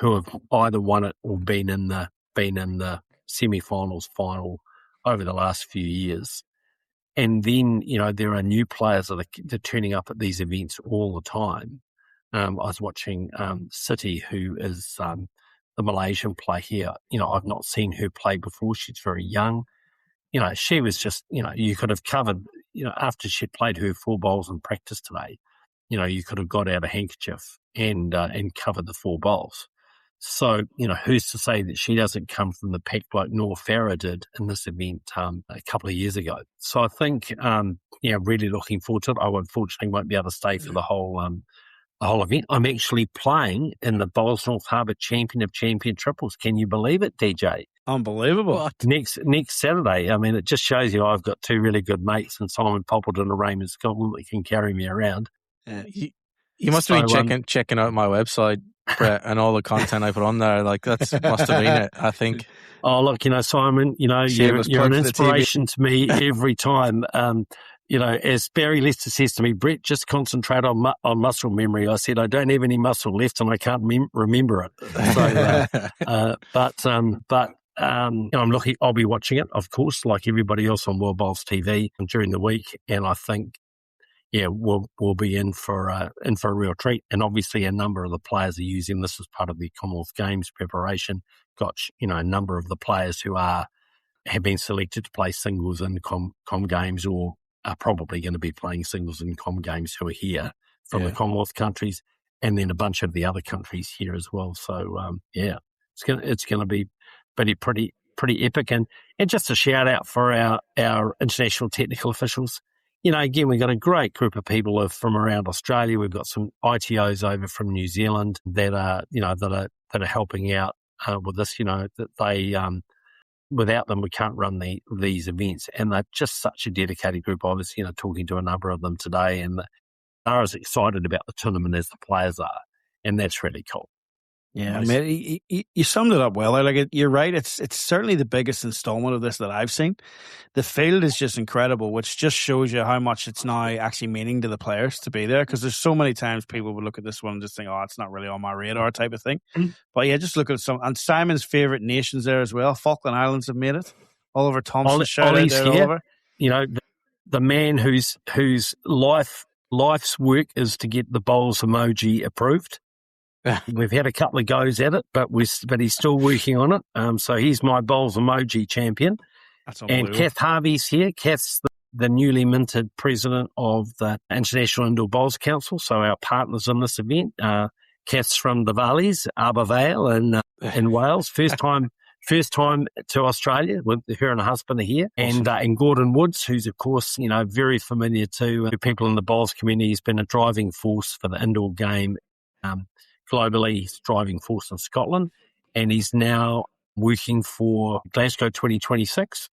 have either won it or been in the semi-finals, final over the last few years. And then, there are new players that are turning up at these events all the time. I was watching City, who is the Malaysian player here. I've not seen her play before. She's very young. She was just, you could have covered, after she played her 4 bowls in practice today, you could have got out a handkerchief and covered the 4 bowls. So, who's to say that she doesn't come from the pack like Noor Farah did in this event a couple of years ago. So I think, really looking forward to it. I unfortunately won't be able to stay for the whole event. I'm actually playing in the Bowls North Harbour Champion of Champion Triples. Can you believe it, DJ? Unbelievable. What? Next Saturday. I mean, it just shows you I've got 2 really good mates and Simon Poppleton and Raymond Scotland that can carry me around. You must have been checking out my website, Brett, and all the content I put on there. Like, must have been it, I think. Oh, look, Simon, you're an inspiration to me every time. As Barry Lester says to me, Brett, just concentrate on muscle memory. I said, I don't have any muscle left and I can't remember it. So, but I'll be watching it, of course, like everybody else on World Bowls TV during the week. And I think, we'll be in for a real treat. And obviously a number of the players are using this as part of the Commonwealth Games preparation. Got, a number of the players who have been selected to play singles in com games, or are probably going to be playing singles in com games, who are here from the Commonwealth countries, and then a bunch of the other countries here as well. So it's gonna be pretty epic. And just a shout out for our international technical officials. Again, we've got a great group of people from around Australia. We've got some ITOs over from New Zealand that are helping out with this. That they without them, we can't run these events. And they're just such a dedicated group. I was, talking to a number of them today, and they're as excited about the tournament as the players are. And that's really cool. Yeah, mate, you summed it up well. You're right. It's certainly the biggest installment of this that I've seen. The field is just incredible, which just shows you how much it's now actually meaning to the players to be there. Because there's so many times people would look at this one and just think, "Oh, it's not really on my radar," type of thing. But yeah, just look at and Simon's favourite nations there as well. Falkland Islands have made it. Oliver Thompson, shout out there, Oliver. The man whose life's work is to get the bowls emoji approved. We've had a couple of goes at it, but he's still working on it. So he's my bowls emoji champion. That's unbelievable. And Kath Harvey's here. Kath's the newly minted president of the International Indoor Bowls Council, so our partners in this event. Kath's from the Valleys, Abervale in Wales. First time to Australia. With her and her husband are here. Awesome. And Gordon Woods, who's, of course, very familiar to people in the bowls community. He's been a driving force for the indoor game globally. He's driving force in Scotland, and he's now working for Glasgow 2026,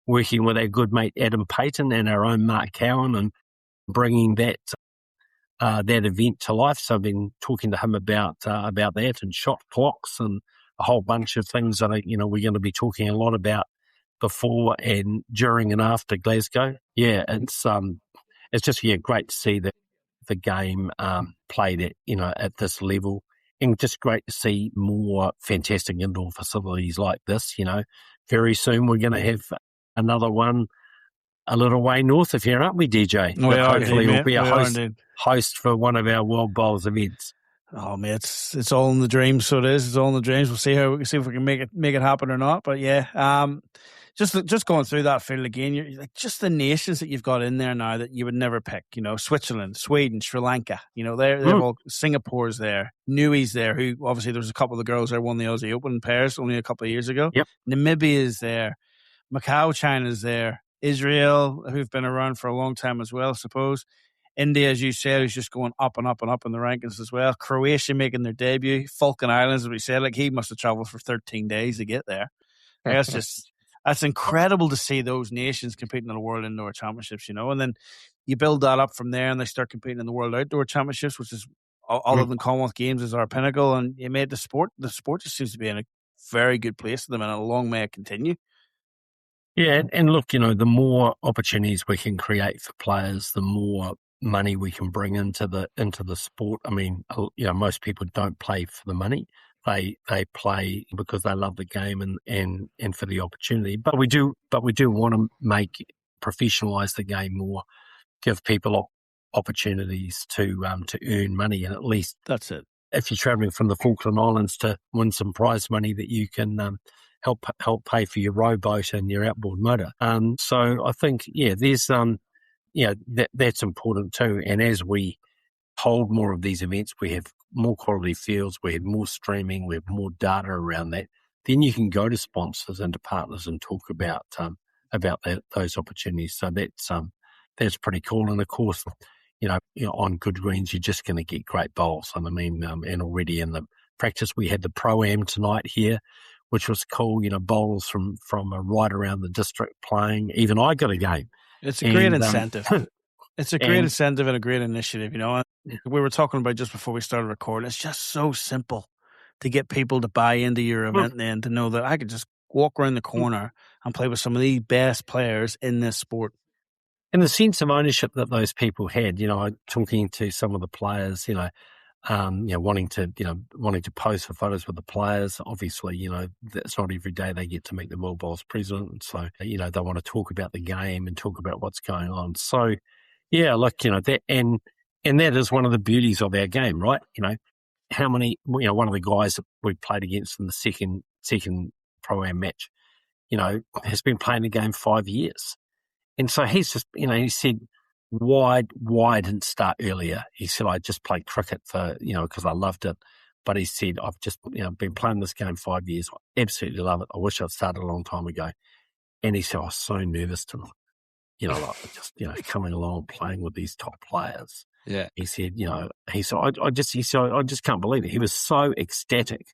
working with our good mate Adam Payton and our own Mark Cowan, and bringing that event to life. So I've been talking to him about that, and shot clocks and a whole bunch of things that we're going to be talking a lot about before and during and after Glasgow. Yeah, it's just great to see the game played at this level, and just great to see more fantastic indoor facilities like this. Very soon we're going to have another one a little way north of here, aren't we, DJ? Hopefully we'll be a host for one of our World Bowls events. Oh, mate, it's all in the dreams. So it is. It's all in the dreams. We'll see if we can make it happen or not. But yeah, just going through that field again, you're like, just the nations that you've got in there now that you would never pick. Switzerland, Sweden, Sri Lanka. They're all, Singapore's there, Nui's there. Who obviously there was a couple of the girls there won the Aussie Open in Paris only a couple of years ago. Yep. Namibia is there, Macau, China's there, Israel, who've been around for a long time as well, I suppose. India, as you said, is just going up and up and up in the rankings as well. Croatia making their debut. Falkland Islands, as we said, he must have travelled for 13 days to get there. That's incredible to see those nations competing in the World Indoor Championships, and then you build that up from there and they start competing in the World Outdoor Championships, which is, other than Commonwealth Games, is our pinnacle. And you made the sport just seems to be in a very good place at the minute. Long may it continue. Yeah, and look, the more opportunities we can create for players, the more money we can bring into the sport. I mean, most people don't play for the money. They play because they love the game and for the opportunity. But we do want to professionalize the game more, give people opportunities to earn money, and at least that's it. If you're traveling from the Falkland Islands, to win some prize money that you can help pay for your rowboat and your outboard motor. So I think there's that's important too. And as we hold more of these events, we have more quality fields, we have more streaming, we have more data around that. Then you can go to sponsors and to partners and talk about those opportunities. So that's pretty cool. And of course, on good greens, you're just going to get great bowls. And I mean, and already in the practice, we had the Pro-Am tonight here, which was cool. Bowlers from right around the district playing. Even I got a game. It's a great incentive. It's a great incentive and a great initiative, We were talking about just before we started recording. It's just so simple to get people to buy into your event and to know that I could just walk around the corner and play with some of the best players in this sport. And the sense of ownership that those people had, talking to some of the players, wanting to pose for photos with the players. Obviously, that's not every day they get to meet the World Bowls president. And so, they want to talk about the game and talk about what's going on. So, yeah, look, that, and that is one of the beauties of our game, right? How many, one of the guys that we played against in the second Pro-Am match, has been playing the game 5 years. And so he's just, he said, why didn't start earlier? He said, I just played cricket for, because I loved it. But he said, I've just, been playing this game 5 years. I absolutely love it. I wish I'd started a long time ago. And he said, I was so nervous tonight, coming along, playing with these top players. Yeah. He said, I just can't believe it. He was so ecstatic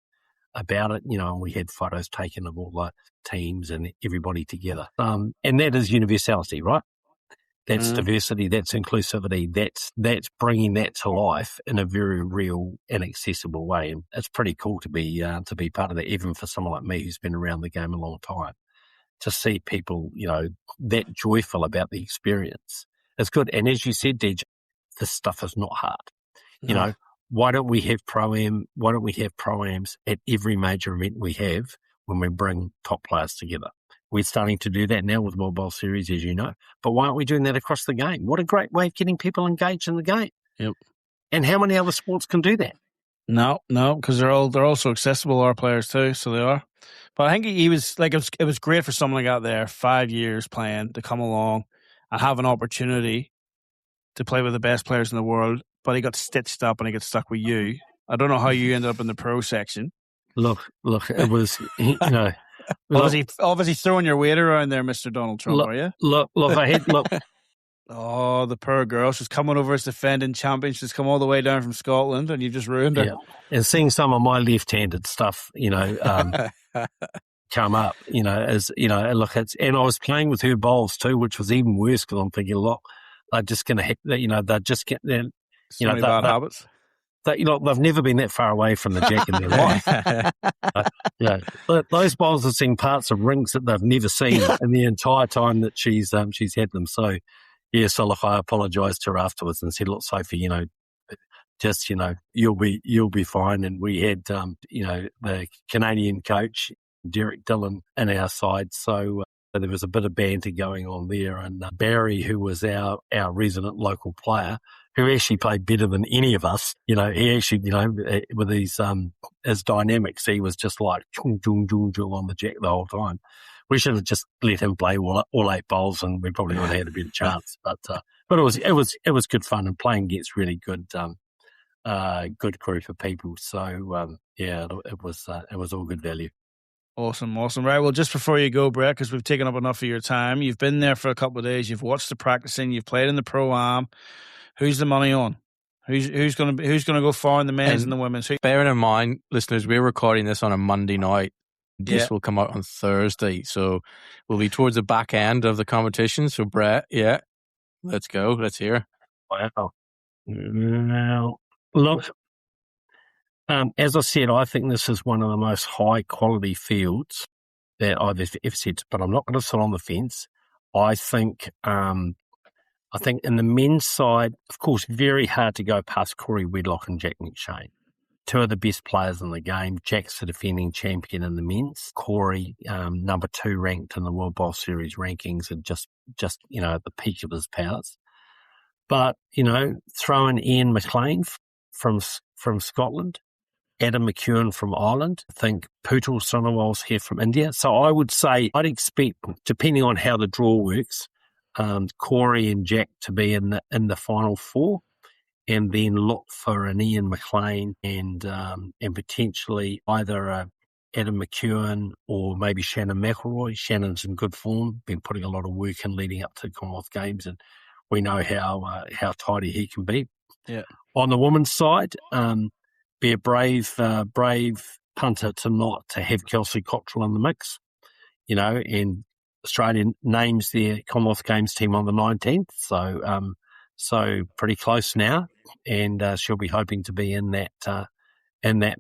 about it, and we had photos taken of all the teams and everybody together. And that is universality, right? That's diversity, that's inclusivity, that's bringing that to life in a very real and accessible way. And it's pretty cool to be part of that, even for someone like me who's been around the game a long time. To see people, that joyful about the experience. It's good. And as you said, Dej, this stuff is not hard. Why don't we have Pro-Am? Why don't we have Pro-Ams at every major event we have when we bring top players together? We're starting to do that now with World Bowl Series, as you know. But why aren't we doing that across the game? What a great way of getting people engaged in the game. Yep. And how many other sports can do that? No, because they're also accessible, our players too, so they are. But I think he was like, it was great for someone like that there, 5 years playing, to come along and have an opportunity to play with the best players in the world. But he got stitched up and he got stuck with you. I don't know how you ended up in the pro section. Look, it was, Obviously throwing your weight around there, Mr. Donald Trump, are you? Look, Oh, the poor girl. She's coming over as defending champion. She's come all the way down from Scotland and you've just ruined her. Yeah. And seeing some of my left-handed stuff, come up, and I was playing with her bowls too, which was even worse because I'm thinking, look, they're just going to, they're just getting, bad habits. They've never been that far away from the jack in their life. Those bowls have seen parts of rings that they've never seen in the entire time that she's had them. So, so look, I apologised to her afterwards and said, look, Sophie, you'll be fine. And we had, the Canadian coach, Derek Dillon, in our side. So there was a bit of banter going on there. And Barry, who was our resident local player, who actually played better than any of us, he actually, with his dynamics, he was just like chung, chung, chung, chung on the jack the whole time. We should have just let him play all 8 bowls and we probably would have had a better chance. But it was good fun and playing against really good group of people. So, it was all good value. Awesome. Right, well, just before you go, Brett, because we've taken up enough of your time, you've been there for a couple of days, you've watched the practicing, you've played in the Pro-Am. Who's the money on? Who's going to go far in the men's and the women's? Bearing in mind, listeners, we're recording this on a Monday night. This will come out on Thursday, so we'll be towards the back end of the competition. So, Brett, let's go. Let's hear. Wow. Now, look, as I said, I think this is one of the most high-quality fields that I've ever seen, but I'm not going to sit on the fence. I think in the men's side, of course, very hard to go past Corey Wedlock and Jack McShane. 2 of the best players in the game. Jack's the defending champion in the men's. Corey, number 2 ranked in the World Bowl Series rankings and just at the peak of his powers. But, throw in Ian McLean from Scotland, Adam McEwen from Ireland. I think Pootal Sonowal's here from India. So I would say I'd expect, depending on how the draw works, Corey and Jack to be in the final 4, and then look for an Ian McLean and potentially either Adam McEwen or maybe Shannon McElroy. Shannon's in good form, been putting a lot of work in leading up to Commonwealth Games, and we know how tidy he can be. Yeah. On the women's side, be a brave punter to have Kelsey Cottrell in the mix, and Australia names their Commonwealth Games team on the 19th, so pretty close now, and she'll be hoping to be in that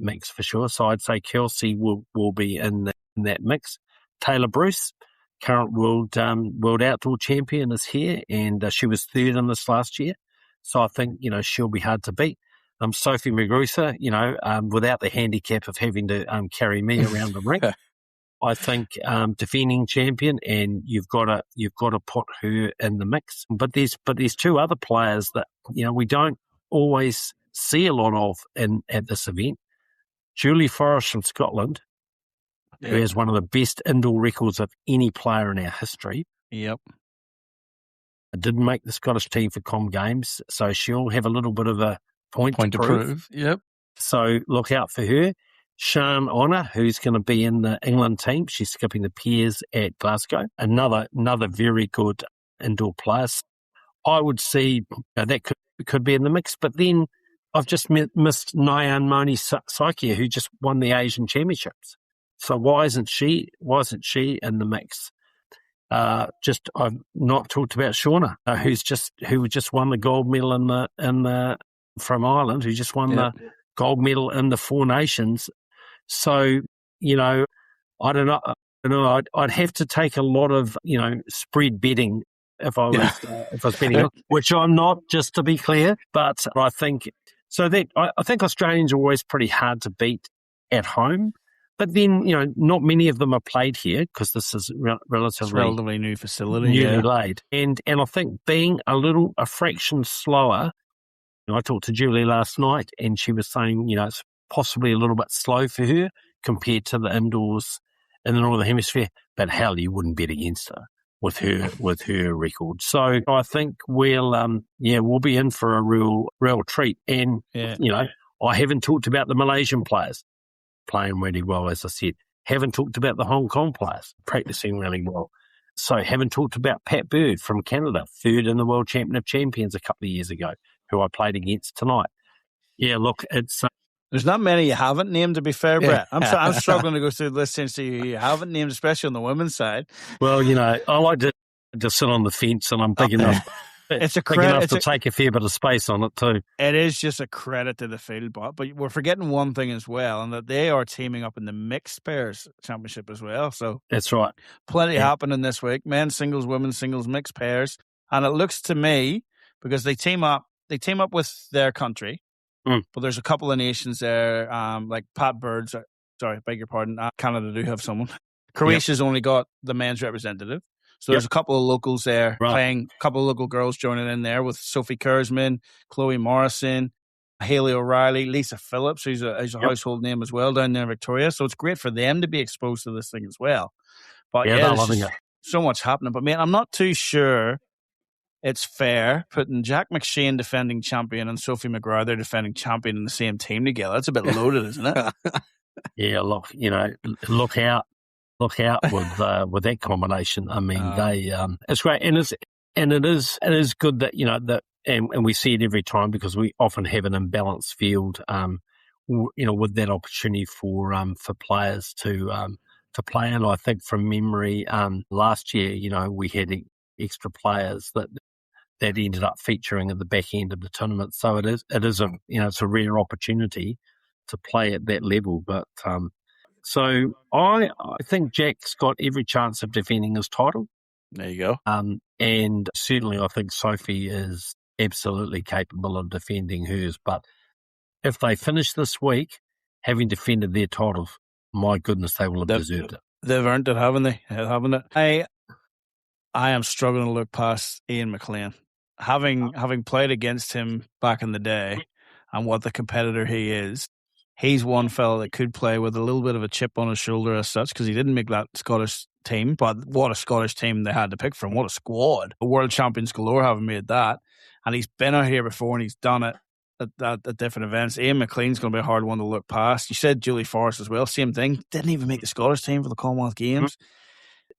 mix for sure. So I'd say Kelsey will be in that mix. Taylor Bruce, current world outdoor champion, is here, and she was 3rd in this last year. So I think she'll be hard to beat. Sophie Magrusa, without the handicap of having to carry me around the rink. I think defending champion, and you've got to put her in the mix. But there's two other players that we don't always see a lot of at this event. Julie Forrest from Scotland, who has one of the best indoor records of any player in our history. Yep. Didn't make the Scottish team for Com Games, so she'll have a little bit of a point to prove. Yep. So look out for her. Sian Honour, who's going to be in the England team. She's skipping the pairs at Glasgow. Another very good indoor player. I would see that could be in the mix. But then I've just missed Nyan Moni Saikia, who just won the Asian Championships. So why isn't she in the mix? I've not talked about Shauna, who just won the gold medal from Ireland, who just won the gold medal in the Four Nations. So, I don't know. I'd have to take a lot of, spread betting if I was betting, which I'm not, just to be clear. But I think so that I think Australians are always pretty hard to beat at home. But then, not many of them are played here because this is relatively new facility, newly laid. And I think being a fraction slower. I talked to Julie last night, and she was saying, it's possibly a little bit slow for her compared to the indoors in the Northern Hemisphere. But hell, you wouldn't bet against her with her record. So I think we'll be in for a real treat. And I haven't talked about the Malaysian players playing really well, as I said. Haven't talked about the Hong Kong players practicing really well. So haven't talked about Pat Bird from Canada, third in the World Champion of Champions a couple of years ago, who I played against tonight. Yeah, look, it's... There's not many you haven't named, to be fair, Brett. I'm struggling to go through the list and see who you haven't named, especially on the women's side. Well, I like to sit on the fence, and I'm big enough. It's big enough to take a fair bit of space on it too. It is just a credit to the field, but we're forgetting one thing as well, and that they are teaming up in the mixed pairs championship as well. So that's right. Plenty happening this week: men's singles, women's singles, mixed pairs, and it looks to me, because they team up with their country. But there's a couple of nations there, like Pat Bird's. Sorry, beg your pardon. Canada do have someone. Croatia's only got the men's representative. So there's a couple of locals there playing, a couple of local girls joining in there with Sophie Kurzman, Chloe Morrison, Hayley O'Reilly, Lisa Phillips, who's a household name as well down there in Victoria. So it's great for them to be exposed to this thing as well. But they're loving it. So much happening. But, man, I'm not too sure it's fair putting Jack McShane, defending champion, and Sophie McGrath, defending champion, in the same team together. That's a bit loaded, isn't it? Yeah, look out with that combination. I mean, it's great, and it is good that and we see it every time, because we often have an imbalanced field. With that opportunity for players to play. And I think from memory, last year, we had extra players that ended up featuring at the back end of the tournament. So it is it's a rare opportunity to play at that level. But so I think Jack's got every chance of defending his title. There you go. And certainly I think Sophie is absolutely capable of defending hers. But if they finish this week having defended their titles, my goodness, they will have deserved it. They've earned it, haven't they? Haven't it? I am struggling to look past Ian McLean. Having played against him back in the day and what the competitor he is, he's one fella that could play with a little bit of a chip on his shoulder as such, because he didn't make that Scottish team. But what a Scottish team they had to pick from. What a squad. The world champions galore haven't made that. And he's been out here before and he's done it at different events. Ian McLean's going to be a hard one to look past. You said Julie Forrest as well. Same thing. Didn't even make the Scottish team for the Commonwealth Games.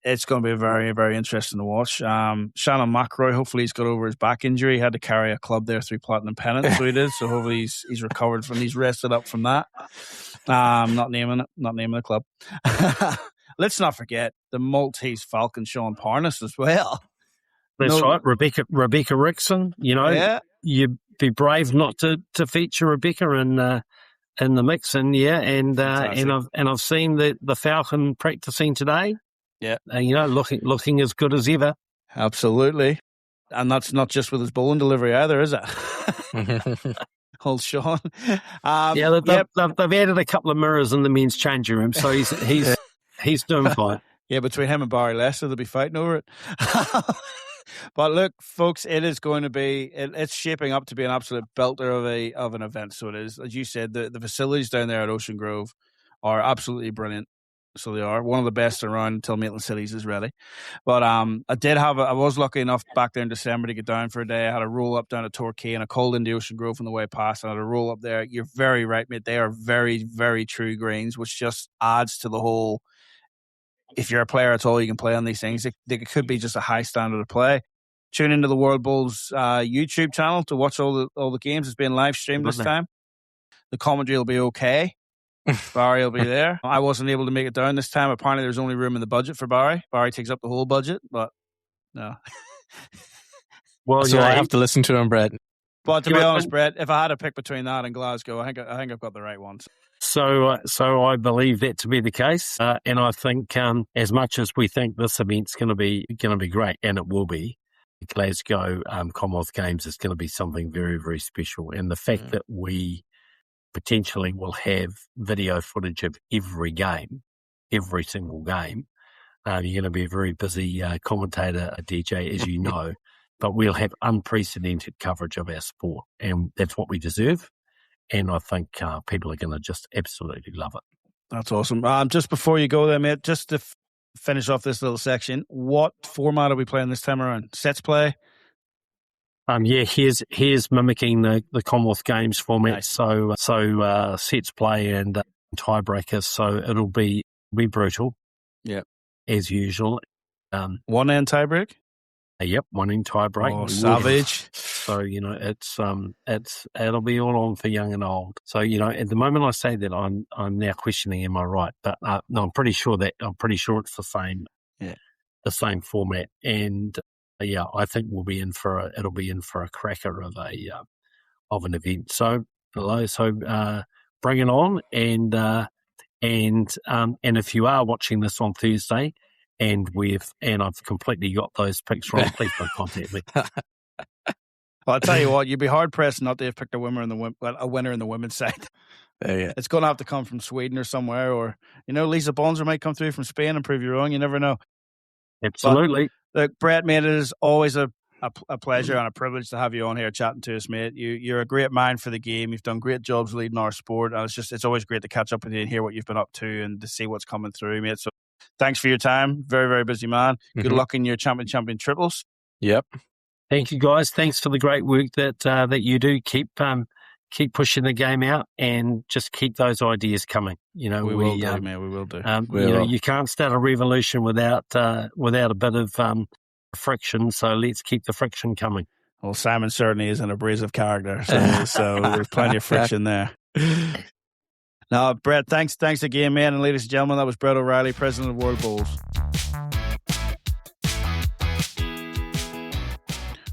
It's going to be very, very interesting to watch. Shannon McRoy, hopefully he's got over his back injury. He had to carry a club there through Platinum Pennant, so he did. So hopefully he's recovered he's rested up from that. Not naming the club. Let's not forget the Maltese Falcon, Sean Parnas, as well. That's right. Rebecca Rickson, you'd be brave not to feature Rebecca in the mix. And I've seen the Falcon practicing today. Yeah. Looking as good as ever. Absolutely. And that's not just with his bowling delivery either, is it? Old Sean. Yeah, they've added a couple of mirrors in the men's changing room, so he's doing fine. Yeah, between him and Barry Lester, they'll be fighting over it. But look, folks, it is going to be, it's shaping up to be an absolute belter of an event. So it is, as you said, the facilities down there at Ocean Grove are absolutely brilliant. So they are one of the best around until Maitland Cities is ready. But I was lucky enough back there in December to get down for a day. I had a roll up down to Torquay and I called into Ocean Grove on the way past. I had a roll up there. You're very right, mate. They are very, very true greens, which just adds to the whole. If you're a player at all, you can play on these things. It could be just a high standard of play. Tune into the World Bowls YouTube channel to watch all the games. It's being live streamed this time. The commentary will be okay. Barry will be there. I wasn't able to make it down this time. Apparently, there's only room in the budget for Barry. Barry takes up the whole budget, but no. Well, so I have to listen to him, Brett. But to be honest, Brett, if I had to pick between that and Glasgow, I think I've got the right ones. So I believe that to be the case, and I think as much as we think this event's going to be great, and it will be, the Glasgow Commonwealth Games is going to be something very, very special, and the fact that we potentially will have video footage of every game, every single game. You're going to be a very busy commentator, DJ, as you know, but we'll have unprecedented coverage of our sport, and that's what we deserve. And I think people are going to just absolutely love it. That's awesome. Just before you go there, mate, just to finish off this little section, what format are we playing this time around? Sets play? Here's mimicking the Commonwealth Games format. Nice. So sets play and tiebreakers. So it'll be brutal. Yep. As usual. One end tiebreak? Yep, one end tiebreak. Oh, savage. So, it'll be all on for young and old. So, at the moment I say that, I'm now questioning, am I right? But no, I'm pretty sure it's the same. Yeah. The same format. And I think it'll be in for a cracker of an event. So bring it on, and if you are watching this on Thursday, and I've completely got those picks wrong, please don't contact me. Well, I'll tell you what, you'd be hard pressed not to have picked a winner in the women's side. Yeah. It's going to have to come from Sweden or somewhere, or Lisa Bonser might come through from Spain and prove you wrong. You never know. Absolutely. But, look, Brett, mate, it is always a pleasure and a privilege to have you on here chatting to us, mate. You're a great mind for the game. You've done great jobs leading our sport, and it's always great to catch up with you and hear what you've been up to and to see what's coming through, mate. So thanks for your time. Very, very busy man. Good luck in your champion triples. Yep. Thank you, guys. Thanks for the great work that you do. Keep pushing the game out and just keep those ideas coming. We will do, man. We will do. You can't start a revolution without a bit of friction. So let's keep the friction coming. Well, Simon certainly is an abrasive character, so there's plenty of friction there. Now, Brett, thanks again, man. And ladies and gentlemen, that was Brett O'Reilly, president of World Bowls.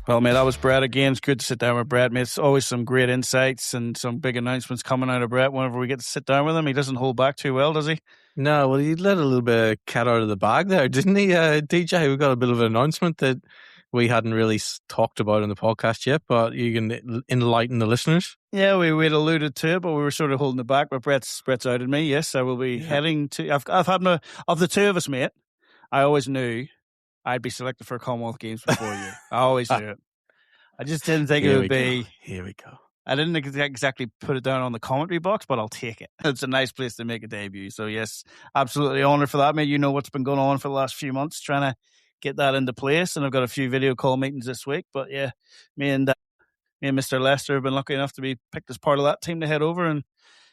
Well, mate, that was Brett again. It's good to sit down with Brett, mate. It's always some great insights and some big announcements coming out of Brett whenever we get to sit down with him. He doesn't hold back too well, does he? No, well, he let a little bit of cat out of the bag there, didn't he, DJ? We got a bit of an announcement that we hadn't really talked about in the podcast yet, but you can enlighten the listeners. Yeah, we'd alluded to it, but we were sort of holding it back. But Brett's outed me. Yes, I will be heading to. I've had of the two of us, mate. I always knew I'd be selected for Commonwealth Games before you. I always knew it. I just didn't think it would be. Here we go. I didn't exactly put it down on the commentary box, but I'll take it. It's a nice place to make a debut. So yes, absolutely honoured for that, mate. You know what's been going on for the last few months, trying to get that into place, and I've got a few video call meetings this week. But yeah, me and Mr. Lester have been lucky enough to be picked as part of that team to head over, and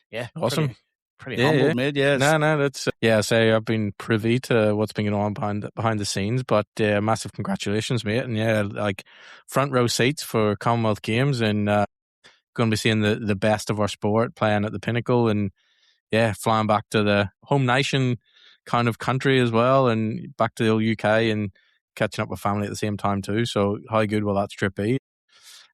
yeah, awesome. Pretty humbled, mate. Yes. No, that's say I've been privy to what's been going on behind the scenes, but massive congratulations, mate, and like front row seats for Commonwealth Games, and going to be seeing the best of our sport playing at the pinnacle, and flying back to the home nation kind of country as well, and back to the old UK and catching up with family at the same time too. So how good will that trip be?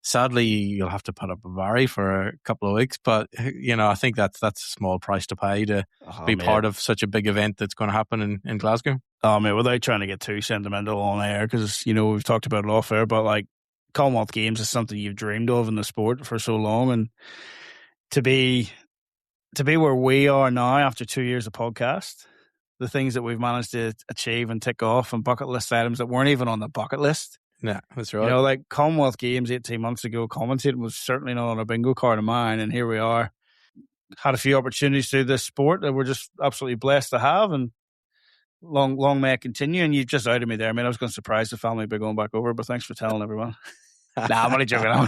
Sadly, you'll have to put up a Barry for a couple of weeks, but I think that's a small price to pay to be part of such a big event that's going to happen in Glasgow. Oh, mate, without trying to get too sentimental on air, because we've talked about it off air, but like Commonwealth Games is something you've dreamed of in the sport for so long, and to be where we are now after 2 years of podcast, the things that we've managed to achieve and tick off, and bucket list items that weren't even on the bucket list. Yeah, that's right. You know, like Commonwealth Games 18 months ago, commentating was certainly not on a bingo card of mine, and here we are. Had a few opportunities to do this sport that we're just absolutely blessed to have, and long may it continue. And you just outed me there. I mean, I was going to surprise the family by going back over, but thanks for telling everyone. Nah, I'm only joking. I'm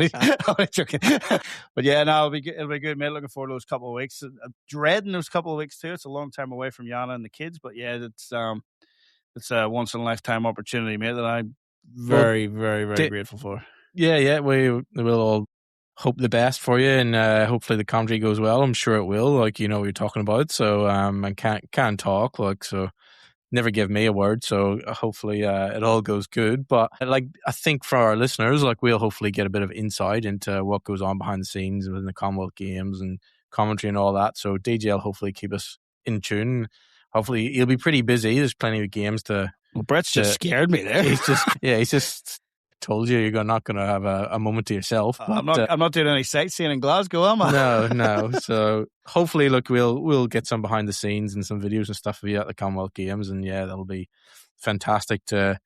only joking. But yeah, no, it'll be good, mate. Looking forward to those couple of weeks. I'm dreading those couple of weeks too. It's a long time away from Yana and the kids, but yeah, it's a once in a lifetime opportunity, mate, that I'm very grateful for. Yeah, we will all hope the best for you, and hopefully the commentary goes well. I'm sure it will. Like, you know what you're talking about. So and can't talk, like, so never give me a word, so hopefully it all goes good. But like, I think for our listeners, like, we'll hopefully get a bit of insight into what goes on behind the scenes within the Commonwealth Games and commentary and all that. So DJ will hopefully keep us in tune. Hopefully he'll be pretty busy. There's plenty of games to. Well, Brett's just scared me there. He's just told you you're not going to have a moment to yourself. But, I'm not doing any sightseeing in Glasgow, am I? No. So hopefully, look, we'll get some behind the scenes and some videos and stuff of you at the Commonwealth Games, and yeah, that'll be fantastic to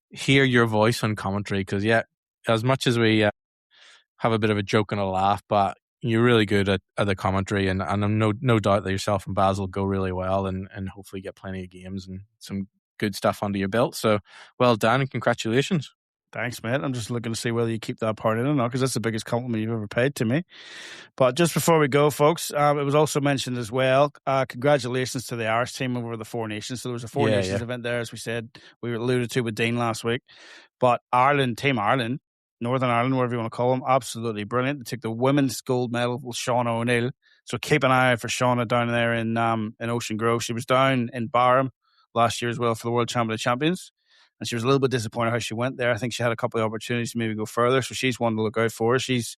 hear your voice on commentary. Because yeah, as much as we have a bit of a joke and a laugh, but you're really good at the commentary, and I'm no doubt that yourself and Basil go really well, and hopefully get plenty of games and some good stuff under your belt. So well done and congratulations. Thanks, mate. I'm just looking to see whether you keep that part in or not, because that's the biggest compliment you've ever paid to me. But just before we go, folks, it was also mentioned as well, congratulations to the Irish team over the Four Nations. So there was a Four Nations event there, as we said, we alluded to with Dean last week. But Team Ireland, Northern Ireland, whatever you want to call them, absolutely brilliant. They took the women's gold medal with Shauna O'Neill. So keep an eye out for Shauna down there in Ocean Grove. She was down in Barham last year as well for the World Champion of Champions. And she was a little bit disappointed how she went there. I think she had a couple of opportunities to maybe go further. So she's one to look out for. She's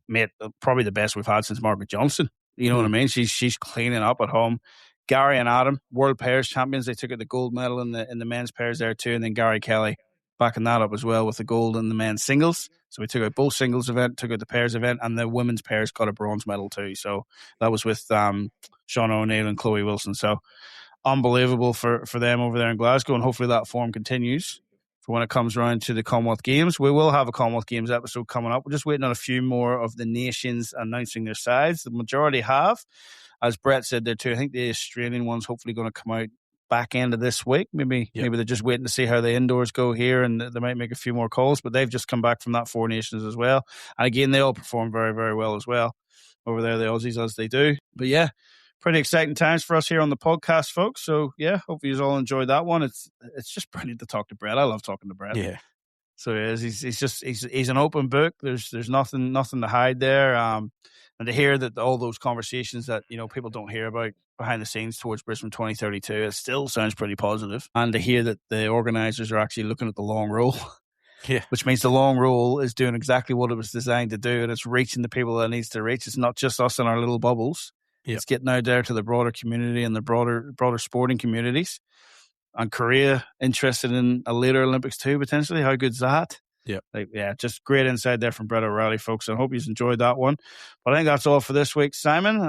made probably the best we've had since Margaret Johnson. You know what I mean? She's cleaning up at home. Gary and Adam, world pairs champions. They took out the gold medal in the men's pairs there too. And then Gary Kelly backing that up as well with the gold in the men's singles. So we took out both singles event, took out the pairs event, and the women's pairs got a bronze medal too. So that was with Shauna O'Neill and Chloe Wilson. So unbelievable for them over there in Glasgow, and hopefully that form continues for when it comes around to the Commonwealth Games. We will have a Commonwealth Games episode coming up. We're just waiting on a few more of the nations announcing their sides. The majority have. As Brett said there too, I think the Australian one's hopefully going to come out back end of this week. Maybe they're just waiting to see how the indoors go here, and they might make a few more calls, but they've just come back from that Four Nations as well. And again, they all perform very, very well as well over there, the Aussies, as they do. But yeah, pretty exciting times for us here on the podcast, folks. So yeah, hope you all enjoyed that one. It's just brilliant to talk to Brett. I love talking to Brett. Yeah. So he's an open book. There's nothing to hide there. And to hear that all those conversations that, you know, people don't hear about behind the scenes towards Brisbane 2032, it still sounds pretty positive. And to hear that the organisers are actually looking at the long roll, which means the long roll is doing exactly what it was designed to do, and it's reaching the people that it needs to reach. It's not just us in our little bubbles. It's getting out there to the broader community and the broader sporting communities. And Korea interested in a later Olympics too, potentially. How good's that? Just great insight there from Brett O'Reilly, folks. I hope you've enjoyed that one. But I think that's all for this week. Simon,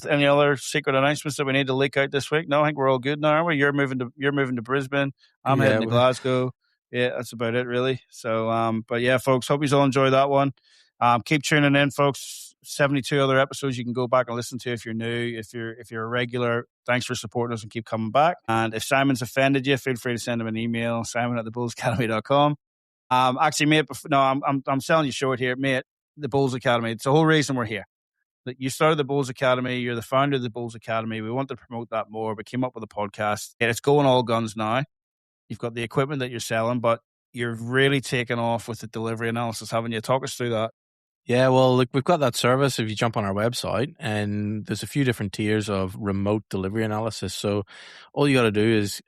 any other secret announcements that we need to leak out this week? No, I think we're all good now, aren't we? You're moving to Brisbane. I'm heading to Glasgow. Yeah, that's about it, really. So, but yeah, folks, hope you all enjoyed that one. Keep tuning in, folks. 72 other episodes you can go back and listen to if you're new. If you're a regular, thanks for supporting us and keep coming back. And if Simon's offended you, feel free to send him an email, simon@thebullsacademy.com. Actually, mate, I'm selling you short here, mate. The Bulls Academy. It's the whole reason we're here. That you started the Bulls Academy. You're the founder of the Bulls Academy. We want to promote that more. We came up with a podcast. It's going all guns now. You've got the equipment that you're selling, but you're really taking off with the delivery analysis, haven't you? Talk us through that. Yeah, well, look, we've got that service if you jump on our website, and there's a few different tiers of remote delivery analysis. So all you got to do is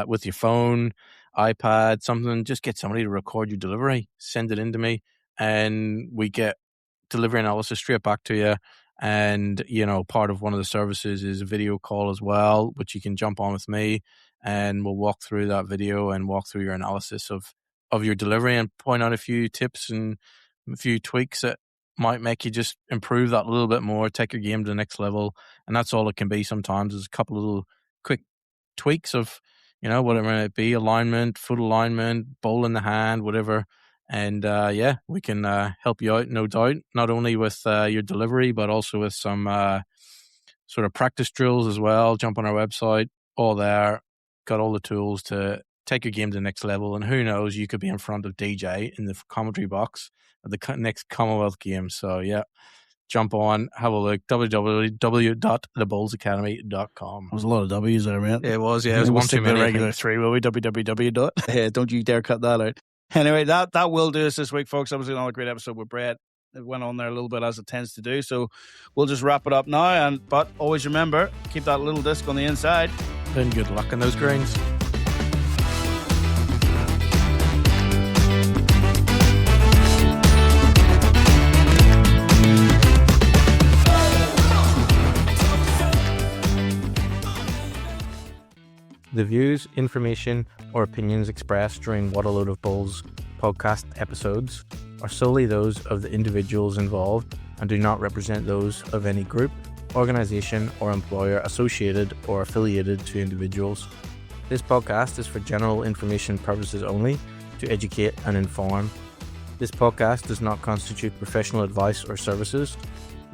with your phone, iPad, something, just get somebody to record your delivery, send it in to me, and we get delivery analysis straight back to you. And, you know, part of one of the services is a video call as well, which you can jump on with me, and we'll walk through that video and walk through your analysis of of your delivery and point out a few tips and a few tweaks that might make you just improve that a little bit more, take your game to the next level. And that's all it can be sometimes, is a couple of little quick tweaks of, whatever it might be, alignment, foot alignment, bowl in the hand, whatever. And we can help you out, no doubt, not only with your delivery, but also with some sort of practice drills as well. Jump on our website, all there, got all the tools to take your game to the next level. And who knows, you could be in front of DJ in the commentary box at the next Commonwealth Games. So yeah, jump on, have a look, www.thebowlsacademy.com. There was a lot of W's there, man. It was, yeah. It was one too many. Regular 3, will we? www. Yeah, don't you dare cut that out. Anyway, that will do us this week, folks. That was another great episode with Brett. It went on there a little bit, as it tends to do. So we'll just wrap it up now. But always remember, keep that little disc on the inside. And good luck in those greens. The views, information, or opinions expressed during What a Load of Bulls podcast episodes are solely those of the individuals involved and do not represent those of any group, organization, or employer associated or affiliated to individuals. This podcast is for general information purposes only, to educate and inform. This podcast does not constitute professional advice or services.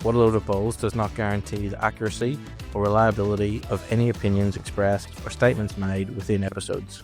What a Load of Bulls does not guarantee the accuracy or reliability of any opinions expressed or statements made within episodes.